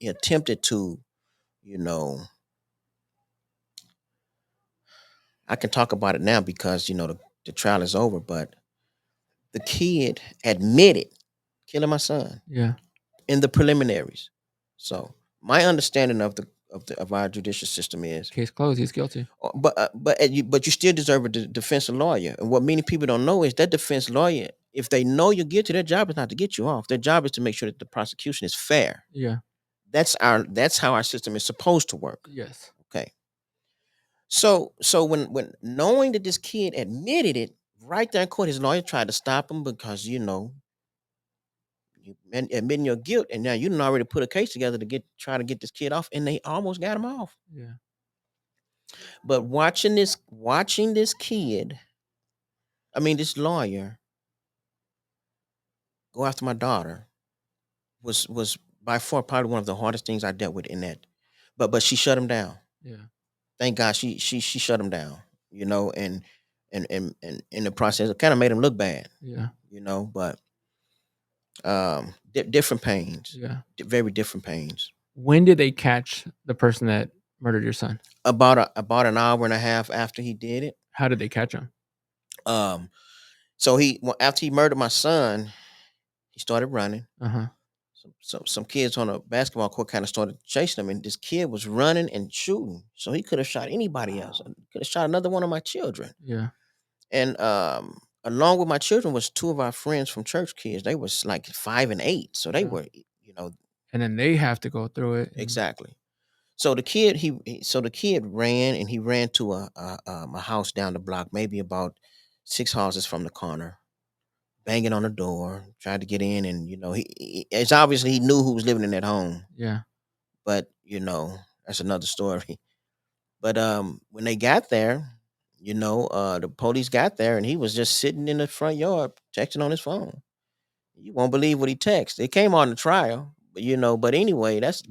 Speaker 3: attempted to, you know, I can talk about it now because the trial is over, but the kid admitted killing my son
Speaker 2: Yeah.
Speaker 3: in the preliminaries. So my understanding of our judicial system is,
Speaker 2: Case closed. He's guilty.
Speaker 3: but you still deserve a defense lawyer. And what many people don't know is that defense lawyer, if they know you're guilty, their job is not to get you off. Their job is to make sure that the prosecution is fair.
Speaker 2: Yeah.
Speaker 3: That's how our system is supposed to work.
Speaker 2: Yes.
Speaker 3: Okay. So when knowing that this kid admitted it right there in court, his lawyer tried to stop him because admitting your guilt, and now you done already put a case together to try to get this kid off, and they almost got him off.
Speaker 2: Yeah.
Speaker 3: But watching this kid, this lawyer go after my daughter was by far probably one of the hardest things I dealt with in that. But she shut him down.
Speaker 2: Yeah.
Speaker 3: Thank God she shut him down. And in the process, it kind of made him look bad.
Speaker 2: Yeah.
Speaker 3: But different pains.
Speaker 2: Yeah.
Speaker 3: Very different pains.
Speaker 2: When did they catch the person that murdered your son?
Speaker 3: About an hour and a half after he did it.
Speaker 2: How did they catch him?
Speaker 3: So after he murdered my son, he started running.
Speaker 2: Uh-huh.
Speaker 3: Some kids on a basketball court kind of started chasing him, and this kid was running and shooting. So he could have shot anybody else. Could have shot another one of my children.
Speaker 2: Yeah.
Speaker 3: And along with my children was two of our friends from church kids. They was like 5 and 8, so they were,
Speaker 2: And then they have to go through it.
Speaker 3: Exactly. So the kid ran, and he ran to a house down the block, maybe about 6 houses from the corner, banging on the door, tried to get in, and it's obviously he knew who was living in that home.
Speaker 2: Yeah.
Speaker 3: But that's another story. But when they got there, the police got there, and he was just sitting in the front yard texting on his phone. You won't believe what he texted. It came on the trial, but anyway, that's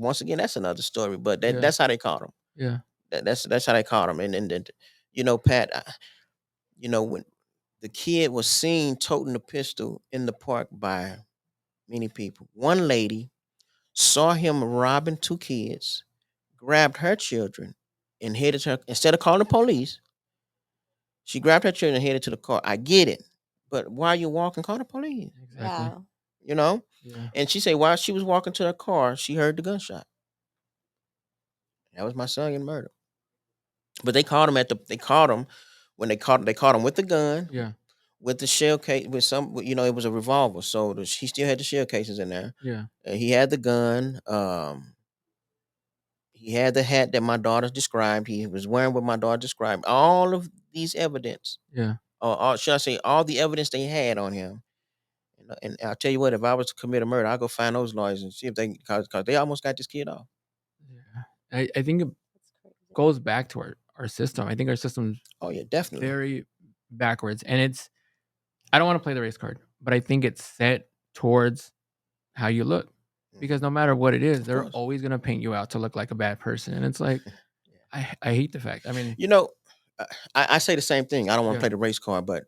Speaker 3: another story. But that's how they caught him.
Speaker 2: Yeah.
Speaker 3: That's how they caught him. And Pat, when the kid was seen toting a pistol in the park by many people, one lady saw him robbing 2 kids, grabbed her children, and headed her, instead of calling the police, she grabbed her children and headed to the car. I get it, but while you're walking, call the police.
Speaker 2: Exactly.
Speaker 4: Wow.
Speaker 2: Yeah.
Speaker 3: And she said while she was walking to her car, she heard the gunshot. That was my son getting murdered. But they caught him when they caught him with the gun.
Speaker 2: Yeah.
Speaker 3: With the shell case, with some, it was a revolver, so he still had the shell cases in there.
Speaker 2: Yeah.
Speaker 3: He had the gun. He had the hat that my daughter described. He was wearing what my daughter described. All of these evidence,
Speaker 2: Yeah.
Speaker 3: or should I say, all the evidence they had on him. And I'll tell you what, if I was to commit a murder, I'll go find those lawyers and see if they, because they almost got this kid off.
Speaker 2: Yeah. I think it goes back to our system. I think our system's
Speaker 3: Oh yeah, definitely
Speaker 2: very backwards. And I don't want to play the race card, but I think it's set towards how you look. Because no matter what it is, they're always going to paint you out to look like a bad person. And it's like, I hate the fact. I mean,
Speaker 3: I say the same thing. I don't want to play the race card, but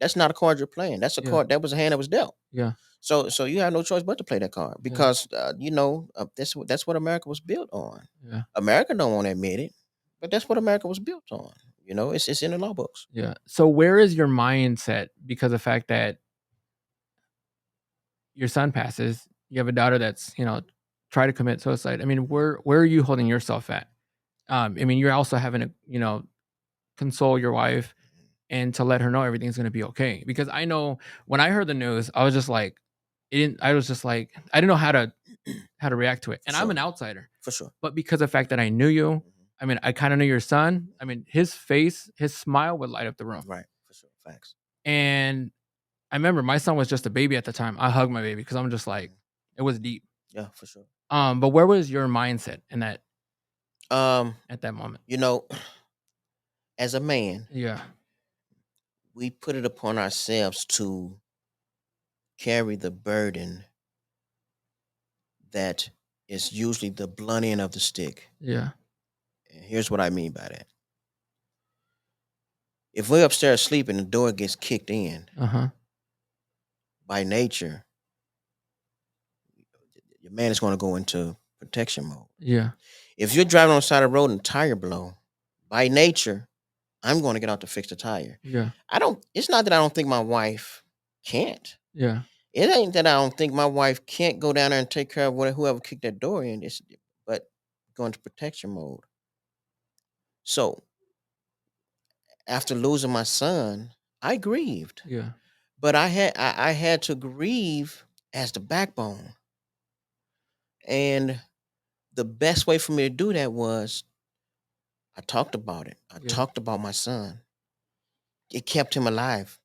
Speaker 3: that's not a card you're playing. That's a card. That was a hand that was dealt.
Speaker 2: Yeah.
Speaker 3: So you have no choice but to play that card because that's what America was built on.
Speaker 2: Yeah.
Speaker 3: America don't want to admit it, but that's what America was built on. It's in the law books.
Speaker 2: Yeah. So where is your mindset because of the fact that your son passes, you have a daughter that's try to commit suicide. I mean, where are you holding yourself at? I mean, you're also having to console your wife and to let her know everything's going to be okay. Because I know when I heard the news, I was just like, I didn't know how to react to it. And I'm an outsider.
Speaker 3: For sure.
Speaker 2: But because of the fact that I knew you, I mean, I kind of knew your son. I mean, his face, his smile would light up the room.
Speaker 3: Right. For sure. Facts.
Speaker 2: And I remember my son was just a baby at the time. I hugged my baby because I'm just like, it was deep.
Speaker 3: Yeah, for sure.
Speaker 2: But where was your mindset in that?
Speaker 3: At
Speaker 2: that moment,
Speaker 3: as a man,
Speaker 2: Yeah.
Speaker 3: we put it upon ourselves to carry the burden that is usually the blunt end of the stick.
Speaker 2: Yeah.
Speaker 3: And here's what I mean by that. If we're upstairs sleeping and the door gets kicked in, by nature, your man is going to go into protection mode.
Speaker 2: Yeah.
Speaker 3: If you're driving on the side of the road and the tire blow, by nature, I'm going to get out to fix the tire.
Speaker 2: Yeah.
Speaker 3: It's not that I don't think my wife can't.
Speaker 2: Yeah.
Speaker 3: It ain't that I don't think my wife can't go down there and take care of whoever kicked that door in. But go into protection mode. So after losing my son, I grieved.
Speaker 2: Yeah.
Speaker 3: But I had to grieve as the backbone. And the best way for me to do that was I talked about it. I talked about my son. It kept him alive.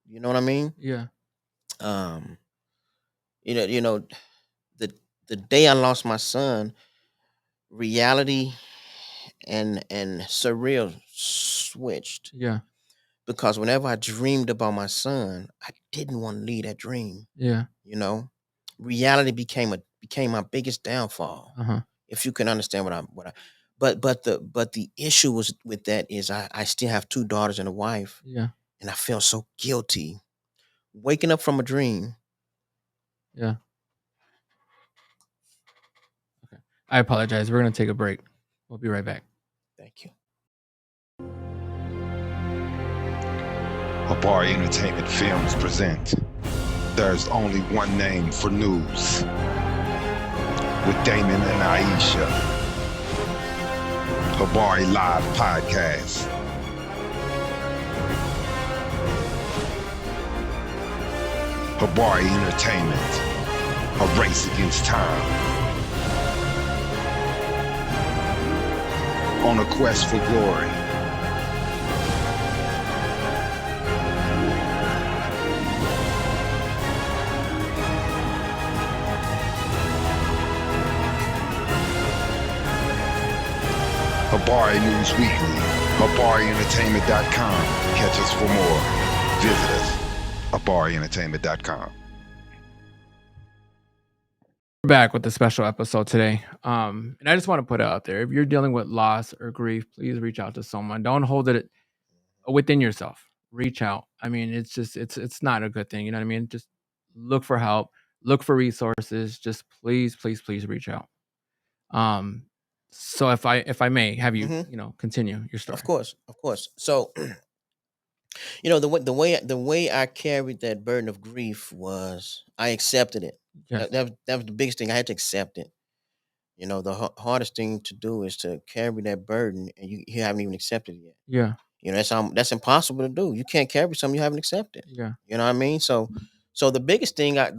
Speaker 3: You know what I mean?
Speaker 2: Yeah.
Speaker 3: You know, the day I lost my son, reality and surreal switched.
Speaker 2: Yeah.
Speaker 3: Because whenever I dreamed about my son, I didn't want to leave that dream.
Speaker 2: Yeah.
Speaker 3: You know, reality became my biggest downfall. If you can understand but the issue was with that is I still have 2 daughters and a wife.
Speaker 2: Yeah.
Speaker 3: And I felt so guilty waking up from a dream.
Speaker 2: Yeah. Okay. I apologize. We're going to take a break. We'll be right back.
Speaker 3: Thank you.
Speaker 5: Habari Entertainment Films present There's Only One Name for News with Damon and Aisha. Habari Live Podcast. Habari Entertainment, a race against time. On a quest for glory. Habari News Weekly, HabariEntertainment.com. Catch us for more. Visit us, HabariEntertainment.com.
Speaker 2: We're back with a special episode today. And I just want to put it out there. If you're dealing with loss or grief, please reach out to someone. Don't hold it within yourself. Reach out. I mean, it's not a good thing. You know what I mean? Just look for help, look for resources. Just please reach out. So if I may have you, continue your story.
Speaker 3: Of course. So, the way I carried that burden of grief was I accepted it.
Speaker 2: Yes.
Speaker 3: That was the biggest thing. I had to accept it. The hardest thing to do is to carry that burden, and you haven't even accepted it yet.
Speaker 2: Yeah.
Speaker 3: That's impossible to do. You can't carry something you haven't accepted.
Speaker 2: Yeah.
Speaker 3: You know what I mean? So the biggest thing I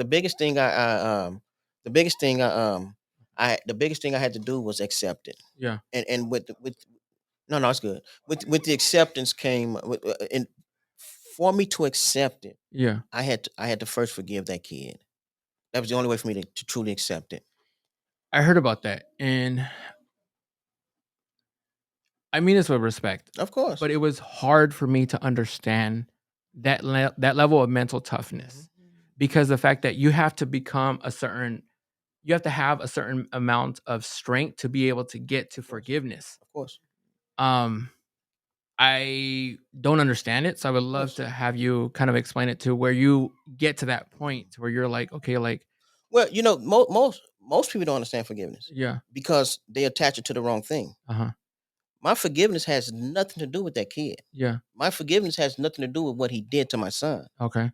Speaker 3: had to do was accept it.
Speaker 2: Yeah.
Speaker 3: And with no, it's good. With the acceptance came and for me to accept it.
Speaker 2: Yeah.
Speaker 3: I had to first forgive that kid. That was the only way for me to truly accept it.
Speaker 2: I heard about that, and I mean this with respect.
Speaker 3: Of course.
Speaker 2: But it was hard for me to understand that level of mental toughness, because the fact that you have to have a certain amount of strength to be able to get to forgiveness.
Speaker 3: Of course.
Speaker 2: I don't understand it, so I would love to have you kind of explain it to where you get to that point where you're like, okay, like.
Speaker 3: Well, most people don't understand forgiveness.
Speaker 2: Yeah.
Speaker 3: Because they attach it to the wrong thing. My forgiveness has nothing to do with that kid.
Speaker 2: Yeah.
Speaker 3: My forgiveness has nothing to do with what he did to my son.
Speaker 2: Okay.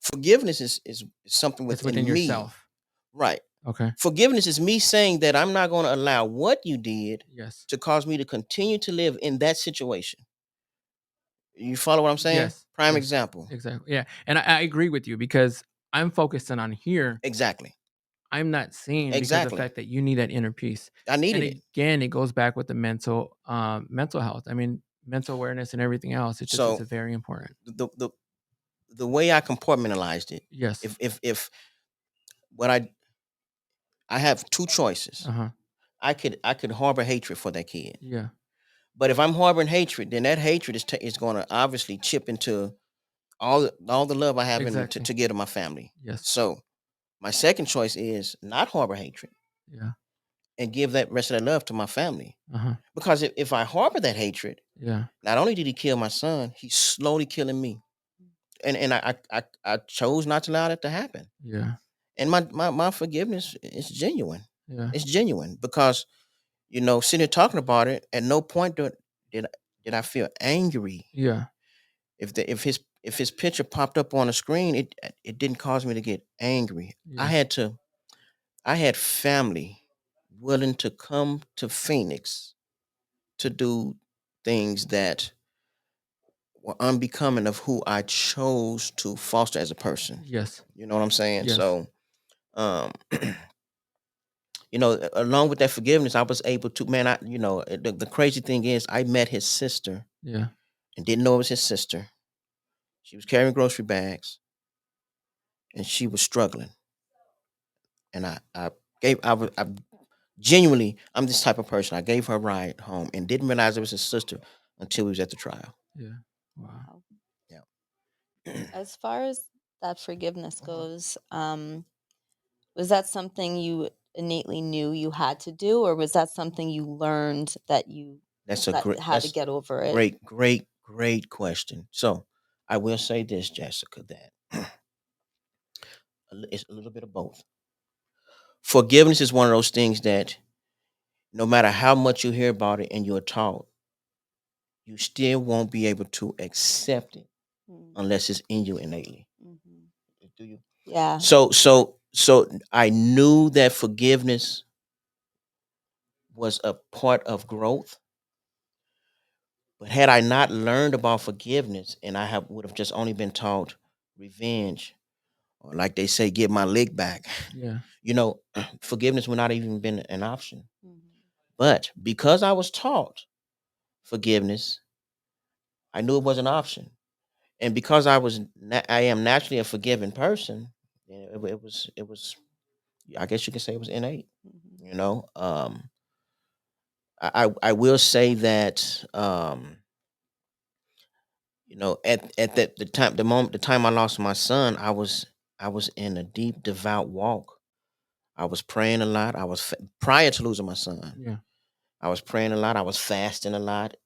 Speaker 3: Forgiveness is something within me.
Speaker 2: Yourself.
Speaker 3: Right.
Speaker 2: Okay.
Speaker 3: Forgiveness is me saying that I'm not going to allow what you did to cause me to continue to live in that situation. You follow what I'm saying?
Speaker 2: Yes.
Speaker 3: Prime example.
Speaker 2: Exactly. Yeah. And I agree with you, because I'm focusing on here.
Speaker 3: Exactly.
Speaker 2: I'm not seeing because of the fact that you need that inner peace.
Speaker 3: I needed it.
Speaker 2: Again, it goes back with the mental health. I mean, mental awareness and everything else. It's very important.
Speaker 3: The way I compartmentalized it.
Speaker 2: Yes.
Speaker 3: If what I have 2 choices. I could harbor hatred for that kid.
Speaker 2: Yeah.
Speaker 3: But if I'm harboring hatred, then that hatred is going to obviously chip into all the love I have
Speaker 2: Exactly.
Speaker 3: to give to my family.
Speaker 2: Yes.
Speaker 3: So my second choice is not harbor hatred
Speaker 2: Yeah.
Speaker 3: and give that rest of that love to my family.
Speaker 2: Uh-huh.
Speaker 3: Because if I harbor that hatred,
Speaker 2: Yeah.
Speaker 3: not only did he kill my son, he's slowly killing me. And I chose not to allow that to happen.
Speaker 2: Yeah.
Speaker 3: And my forgiveness is genuine.
Speaker 2: Yeah.
Speaker 3: It's genuine because, sitting here talking about it, at no point did I feel angry.
Speaker 2: Yeah.
Speaker 3: If his picture popped up on the screen, it didn't cause me to get angry.
Speaker 2: Yeah.
Speaker 3: I had family willing to come to Phoenix to do things that were unbecoming of who I chose to foster as a person.
Speaker 2: Yes.
Speaker 3: You know what I'm saying?
Speaker 2: Yes.
Speaker 3: So, um, along with that forgiveness, I was able to, man, the crazy thing is I met his sister
Speaker 2: Yeah.
Speaker 3: and didn't know it was his sister. She was carrying grocery bags and she was struggling. And I genuinely, I'm this type of person. I gave her a ride home and didn't realize it was his sister until we was at the trial.
Speaker 2: Yeah. Wow.
Speaker 4: Wow.
Speaker 3: Yeah.
Speaker 4: As far as that forgiveness
Speaker 3: Mhm.
Speaker 4: goes, was that something you innately knew you had to do, or was that something you learned that you
Speaker 3: That's a
Speaker 4: that
Speaker 3: great,
Speaker 4: had to
Speaker 3: that's
Speaker 4: get over it?
Speaker 3: great question. So I will say this, Jessica, that it's a little bit of both. Forgiveness is one of those things that no matter how much you hear about it and you're taught, you still won't be able to accept it
Speaker 4: Mm,
Speaker 3: unless it's in you innately.
Speaker 4: mhm.
Speaker 3: Do you?
Speaker 4: Yeah.
Speaker 3: So I knew that forgiveness was a part of growth. But had I not learned about forgiveness and would have just only been taught revenge, or like they say, get my lick back,
Speaker 2: Yeah.
Speaker 3: forgiveness would not even been an option.
Speaker 4: Mhm.
Speaker 3: But because I was taught forgiveness, I knew it was an option. And because I am naturally a forgiving person, it was I guess you could say it was innate.
Speaker 4: Mhm.
Speaker 3: You know, I will say that at the time I lost my son, I was in a deep devout walk. I was praying a lot. Prior to losing my son.
Speaker 2: Yeah.
Speaker 3: I was praying a lot. I was fasting a lot.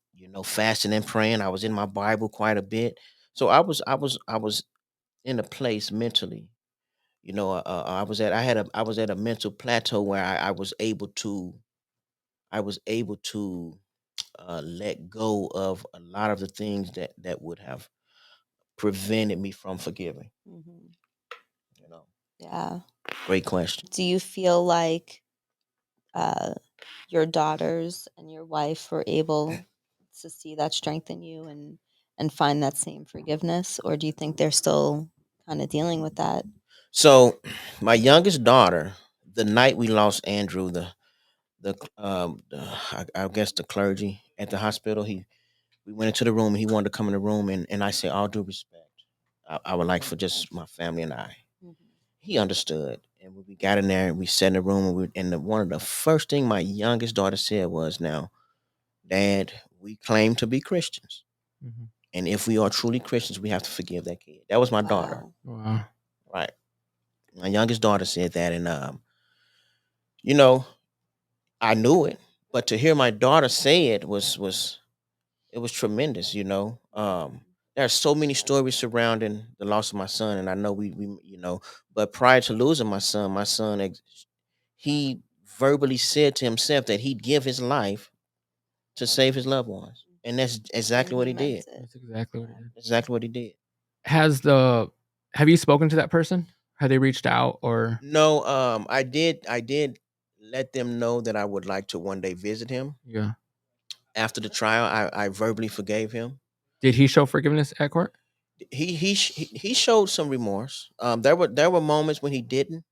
Speaker 3: Fasting and praying. I was in my Bible quite a bit. So I was in a place mentally. I was at a mental plateau where I was able to let go of a lot of the things that would have prevented me from forgiving.
Speaker 4: Mhm.
Speaker 3: You know,
Speaker 4: Yeah.
Speaker 3: great question.
Speaker 4: Do you feel like uh, your daughters and your wife were able to see that strength in you and find that same forgiveness, or do you think they're still kind of dealing with that?
Speaker 3: So, my youngest daughter, the night we lost Andrew, I guess the clergy at the hospital, we went into the room and he wanted to come in the room and I said, all due respect, I would like for just my family and I.
Speaker 4: Mhm.
Speaker 3: He understood, and when we got in there and we sat in the room one of the first thing my youngest daughter said was, "Now, Dad, we claim to be Christians,
Speaker 2: Mhm.
Speaker 3: and if we are truly Christians, we have to forgive that kid." That was my daughter,
Speaker 4: Wow.
Speaker 2: Wow.
Speaker 3: right? My youngest daughter said that, and you know, I knew it, but to hear my daughter say it was tremendous. There are so many stories surrounding the loss of my son, and I know but prior to losing my son, he verbally said to himself that he'd give his life to save his loved ones, and that's
Speaker 4: And
Speaker 3: exactly what
Speaker 4: he
Speaker 3: he
Speaker 4: meant
Speaker 3: did.
Speaker 4: it.
Speaker 2: That's exactly what
Speaker 4: Yeah.
Speaker 2: it is.
Speaker 3: Exactly what he did.
Speaker 2: Have you spoken to that person? Have they reached out or
Speaker 3: No, I did let them know that I would like to one day visit him
Speaker 2: yeah.
Speaker 3: after the trial. I verbally forgave him.
Speaker 2: Did he show forgiveness at court?
Speaker 3: He showed some remorse. There were moments when he didn't,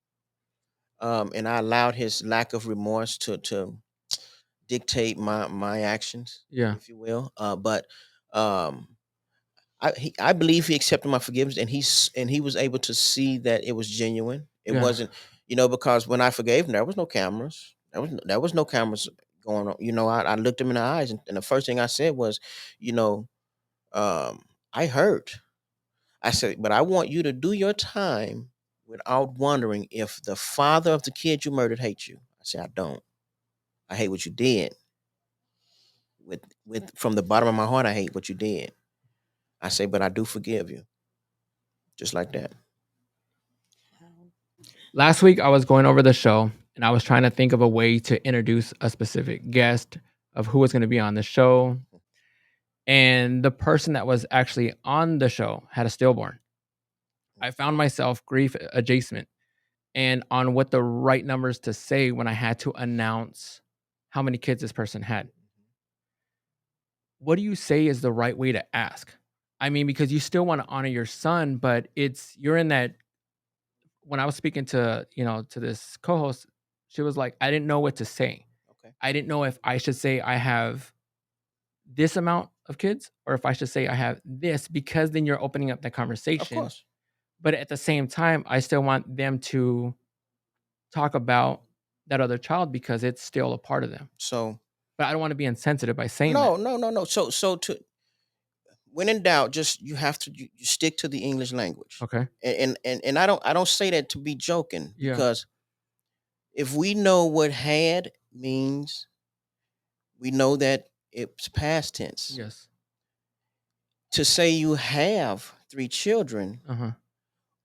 Speaker 3: and I allowed his lack of remorse to dictate my actions,
Speaker 2: Yeah.
Speaker 3: if you will. But um, I believe he accepted my forgiveness, and he was able to see that it was genuine. It
Speaker 2: Yeah.
Speaker 3: wasn't, because when I forgave him, there was no cameras. There was no cameras going on. I looked him in the eyes, and the first thing I said was, you know, I hurt. I said, but I want you to do your time without wondering if the father of the kid you murdered hates you. I said, I don't. I hate what you did. With from the bottom of my heart, I hate what you did. I say, but I do forgive you. Just like that.
Speaker 2: Last week, I was going over the show and I was trying to think of a way to introduce a specific guest of who was going to be on the show. And the person that was actually on the show had a stillborn. I found myself grief adjacent and on what the right numbers to say when I had to announce how many kids this person had. What do you say is the right way to ask? I mean, because you still want to honor your son, but you're in that. When I was speaking to this co-host, she was like, I didn't know what to say.
Speaker 3: Okay.
Speaker 2: I didn't know if I should say I have this amount of kids or if I should say I have this, because then you're opening up the
Speaker 3: Of
Speaker 2: conversation.
Speaker 3: course.
Speaker 2: But at the same time, I still want them to talk about that other child because it's still a part of them.
Speaker 3: So
Speaker 2: But I don't want to be insensitive by saying
Speaker 3: no,
Speaker 2: that.
Speaker 3: no. So when in doubt, just you have to you stick to the English language.
Speaker 2: Okay.
Speaker 3: And I don't say that to be joking,
Speaker 2: Yeah.
Speaker 3: because if we know what had means, we know that it's past tense.
Speaker 2: Yes.
Speaker 3: To say you have 3 children
Speaker 2: Uh-huh.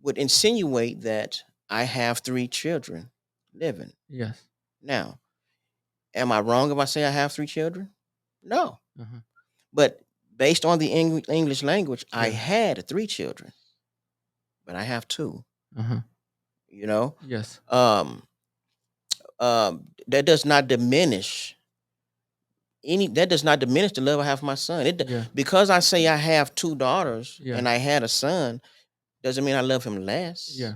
Speaker 3: would insinuate that I have 3 children living.
Speaker 2: Yes.
Speaker 3: Now, am I wrong if I say I have 3 children? No.
Speaker 2: Uh-huh.
Speaker 3: But based on the English language, I
Speaker 2: Yeah.
Speaker 3: had 3 children, but I have 2.
Speaker 2: Uh-huh.
Speaker 3: Yes.
Speaker 2: Yes.
Speaker 3: That does not diminish the love I have for my son.
Speaker 2: Yeah.
Speaker 3: Because I say I have 2 daughters
Speaker 2: Yeah.
Speaker 3: and I had a son, doesn't mean I love him less.
Speaker 2: Yeah.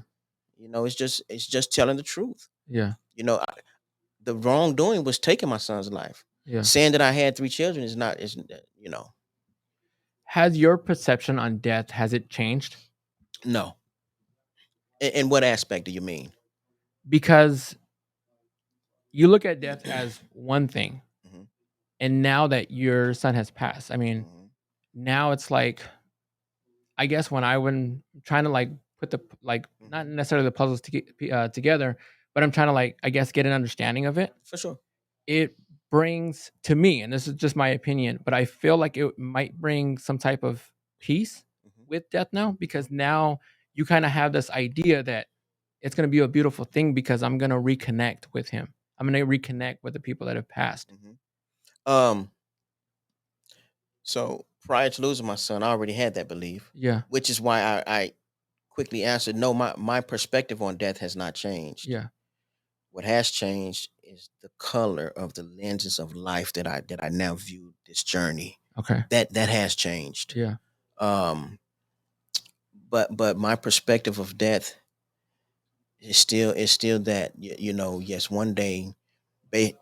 Speaker 3: It's just telling the truth.
Speaker 2: Yeah.
Speaker 3: The wrongdoing was taking my son's life.
Speaker 2: Yeah.
Speaker 3: Saying that I had 3 children is not.
Speaker 2: Has your perception on death, has it changed?
Speaker 3: No. In what aspect do you mean?
Speaker 2: Because you look at death as one thing.
Speaker 3: Mhm.
Speaker 2: And now that your son has passed, I mean,
Speaker 3: Mhm.
Speaker 2: now it's like, I guess when trying to like put the not necessarily the puzzles together, but I'm trying to like, I guess, get an understanding of it.
Speaker 3: For sure.
Speaker 2: It brings to me, and this is just my opinion, but I feel like it might bring some type of peace
Speaker 3: Mhm.
Speaker 2: with death now, because now you kind of have this idea that it's going to be a beautiful thing because I'm going to reconnect with him. I'm going to reconnect with the people that have passed.
Speaker 3: Mhm. So prior to losing my son, I already had that belief,
Speaker 2: Yeah.
Speaker 3: which is why I quickly answered, no, my perspective on death has not changed.
Speaker 2: Yeah.
Speaker 3: What has changed is the color of the lenses of life that I now view this journey.
Speaker 2: Okay.
Speaker 3: That has changed.
Speaker 2: Yeah.
Speaker 3: But my perspective of death is still that, yes, one day,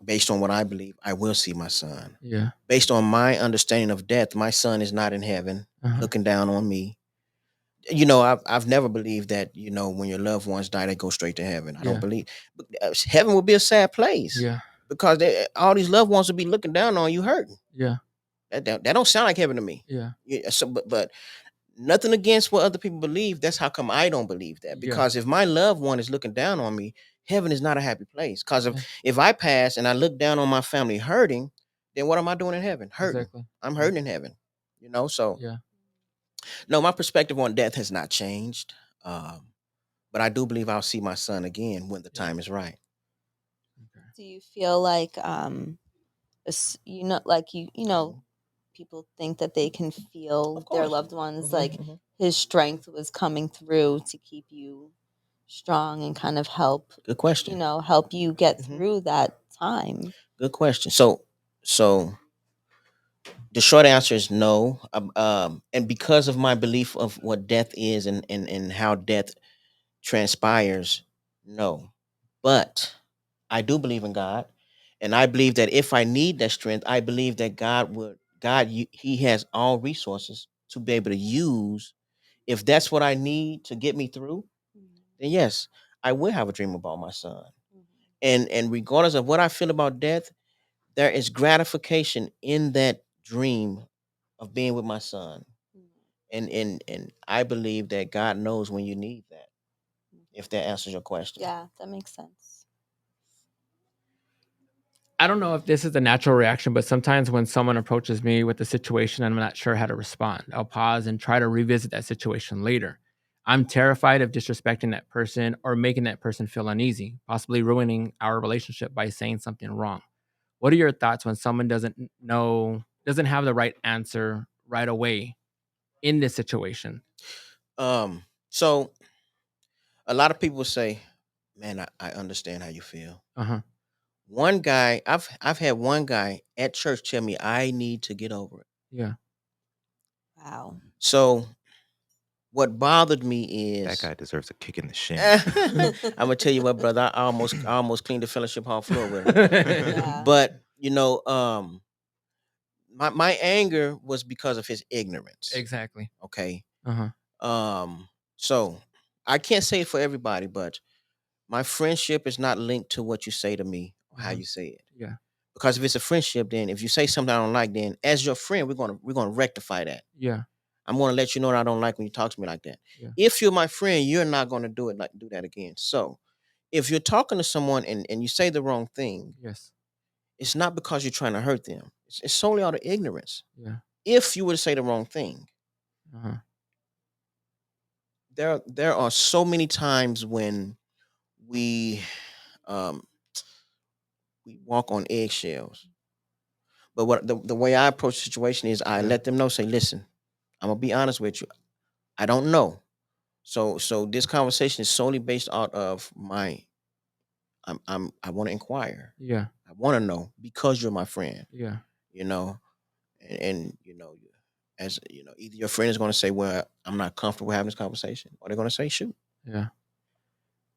Speaker 3: based on what I believe, I will see my son.
Speaker 2: Yeah.
Speaker 3: Based on my understanding of death, my son is not in heaven
Speaker 2: Uh-huh.
Speaker 3: looking down on me. I've never believed that, when your loved ones die, they go straight to heaven. I
Speaker 2: Yeah.
Speaker 3: don't believe. Heaven would be a sad place.
Speaker 2: Yeah.
Speaker 3: Because all these loved ones will be looking down on you, hurting.
Speaker 2: Yeah.
Speaker 3: That don't sound like heaven to me.
Speaker 2: Yeah.
Speaker 3: So, but nothing against what other people believe. That's how come I don't believe that.
Speaker 2: Yeah.
Speaker 3: Because if my loved one is looking down on me, heaven is not a happy place. Because
Speaker 2: Yeah.
Speaker 3: if I pass and I look down on my family hurting, then what am I doing in heaven? Hurting.
Speaker 2: Exactly.
Speaker 3: I'm hurting in heaven. So
Speaker 2: Yeah.
Speaker 3: no, my perspective on death has not changed. But I do believe I'll see my son again when the time is right.
Speaker 2: Okay.
Speaker 4: Do you feel like people think that they can feel
Speaker 3: Of
Speaker 4: their
Speaker 3: course.
Speaker 4: loved ones,
Speaker 3: Mhm,
Speaker 4: like
Speaker 3: mhm.
Speaker 4: his strength was coming through to keep you strong and kind of help
Speaker 3: Good question.
Speaker 4: help you get
Speaker 3: Mhm.
Speaker 4: through that time?
Speaker 3: Good question. So the short answer is no. And because of my belief of what death is and how death transpires, no. But I do believe in God, and I believe that if I need that strength, I believe that He has all resources to be able to use. If that's what I need to get me through, then yes, I will have a dream about my son. And regardless of what I feel about death, there is gratification in that dream of being with my son. And I believe that God knows when you need that. If that answers your question.
Speaker 4: Yeah, that makes sense.
Speaker 2: I don't know if this is a natural reaction, but sometimes when someone approaches me with a situation and I'm not sure how to respond, I'll pause and try to revisit that situation later. I'm terrified of disrespecting that person or making that person feel uneasy, possibly ruining our relationship by saying something wrong. What are your thoughts when someone doesn't have the right answer right away in this situation?
Speaker 3: So a lot of people say, "Man, I understand how you feel."
Speaker 2: Uh-huh.
Speaker 3: One guy, I've had one guy at church tell me I need to get over it.
Speaker 2: Yeah.
Speaker 4: Wow.
Speaker 3: So what bothered me
Speaker 6: That
Speaker 3: is
Speaker 6: guy deserves a kick in the shin.
Speaker 3: I'm gonna tell you what, brother. I almost cleaned the fellowship hall floor with him.
Speaker 4: Yeah.
Speaker 3: But my anger was because of his ignorance.
Speaker 2: Exactly.
Speaker 3: Okay.
Speaker 2: Uh-huh.
Speaker 3: So I can't say it for everybody, but my friendship is not linked to what you say to me or how
Speaker 2: Uh-huh.
Speaker 3: you say it.
Speaker 2: Yeah.
Speaker 3: Because if it's a friendship, then if you say something I don't like, then as your friend, we're gonna rectify that.
Speaker 2: Yeah.
Speaker 3: I'm gonna let you know what I don't like when you talk to me like that.
Speaker 2: Yeah.
Speaker 3: If you're my friend, you're not gonna do that again. So if you're talking to someone and you say the wrong thing,
Speaker 2: Yes.
Speaker 3: it's not because you're trying to hurt them. It's solely out of ignorance.
Speaker 2: Yeah.
Speaker 3: If you were to say the wrong thing,
Speaker 2: Uh-huh.
Speaker 3: there are so many times when we um we walk on eggshells. But what the way I approach the situation is I
Speaker 2: Yeah.
Speaker 3: let them know, say, listen, I'm gonna be honest with you. I don't know. So this conversation is solely based out of my I want to inquire.
Speaker 2: Yeah.
Speaker 3: I want to know because you're my friend,
Speaker 2: Yeah.
Speaker 3: you know, and as either your friend is going to say, well, I'm not comfortable having this conversation, or they're going to say, shoot.
Speaker 2: Yeah.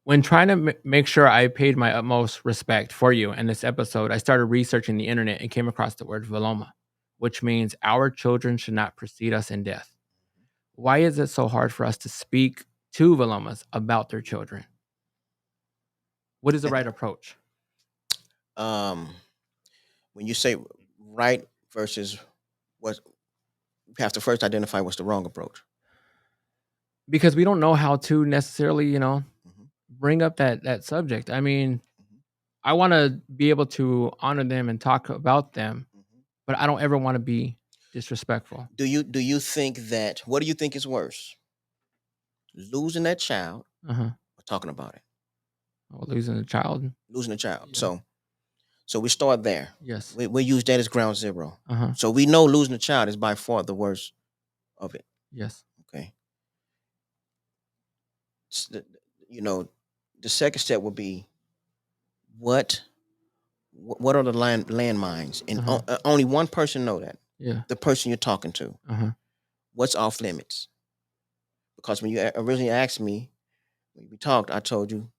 Speaker 2: When trying to make sure I paid my utmost respect for you in this episode, I started researching the internet and came across the word Veloma, which means our children should not precede us in death. Why is it so hard for us to speak to Velomas about their children? What is the right approach?
Speaker 3: When you say right versus what, you have to first identify what's the wrong approach.
Speaker 2: Because we don't know how to necessarily,
Speaker 3: Mhm.
Speaker 2: bring up that subject. I mean, I want to be able to honor them and talk about them, but I don't ever want to be disrespectful.
Speaker 3: Do you think that, what do you think is worse, losing that child
Speaker 2: Uh-huh.
Speaker 3: or talking about it?
Speaker 2: Well, losing a child.
Speaker 3: Losing a child.
Speaker 2: Yeah.
Speaker 3: So we start there.
Speaker 2: Yes.
Speaker 3: We use that as ground zero.
Speaker 2: Uh-huh.
Speaker 3: So we know losing a child is by far the worst of it.
Speaker 2: Yes.
Speaker 3: Okay. The second step would be what are the landmines, and
Speaker 2: Uh-huh.
Speaker 3: only one person know that.
Speaker 2: Yeah.
Speaker 3: The person you're talking to.
Speaker 2: Uh-huh.
Speaker 3: What's off limits? Because when you originally asked me, when we talked, I told you,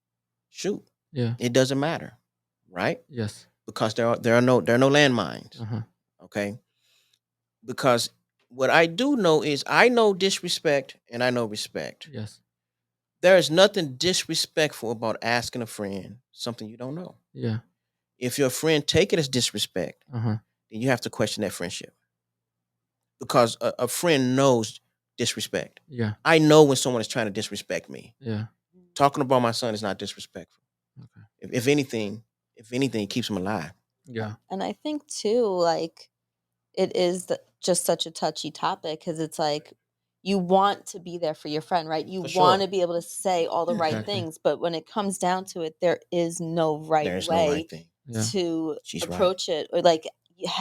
Speaker 3: shoot,
Speaker 2: Yeah.
Speaker 3: it doesn't matter, right?
Speaker 2: Yes.
Speaker 3: Because there are no landmines.
Speaker 2: Uh-huh.
Speaker 3: Okay. Because what I do know is I know disrespect and I know respect.
Speaker 2: Yes.
Speaker 3: There is nothing disrespectful about asking a friend something you don't know.
Speaker 2: Yeah.
Speaker 3: If your friend take it as disrespect,
Speaker 2: Uh-huh.
Speaker 3: then you have to question that friendship. Because a friend knows disrespect.
Speaker 2: Yeah.
Speaker 3: I know when someone is trying to disrespect me.
Speaker 2: Yeah.
Speaker 3: Talking about my son is not disrespectful.
Speaker 2: Okay.
Speaker 3: If anything, it keeps him alive.
Speaker 2: Yeah.
Speaker 4: And I think too, like, it is just such a touchy topic because it's like you want to be there for your friend, right? You
Speaker 3: For
Speaker 4: want
Speaker 3: sure.
Speaker 4: to be able to say all the right
Speaker 2: Exactly.
Speaker 4: things, but when it comes down to it, there is no right
Speaker 3: There's
Speaker 4: way
Speaker 3: no right thing.
Speaker 2: Yeah.
Speaker 4: to
Speaker 3: She's right.
Speaker 4: approach it. Or like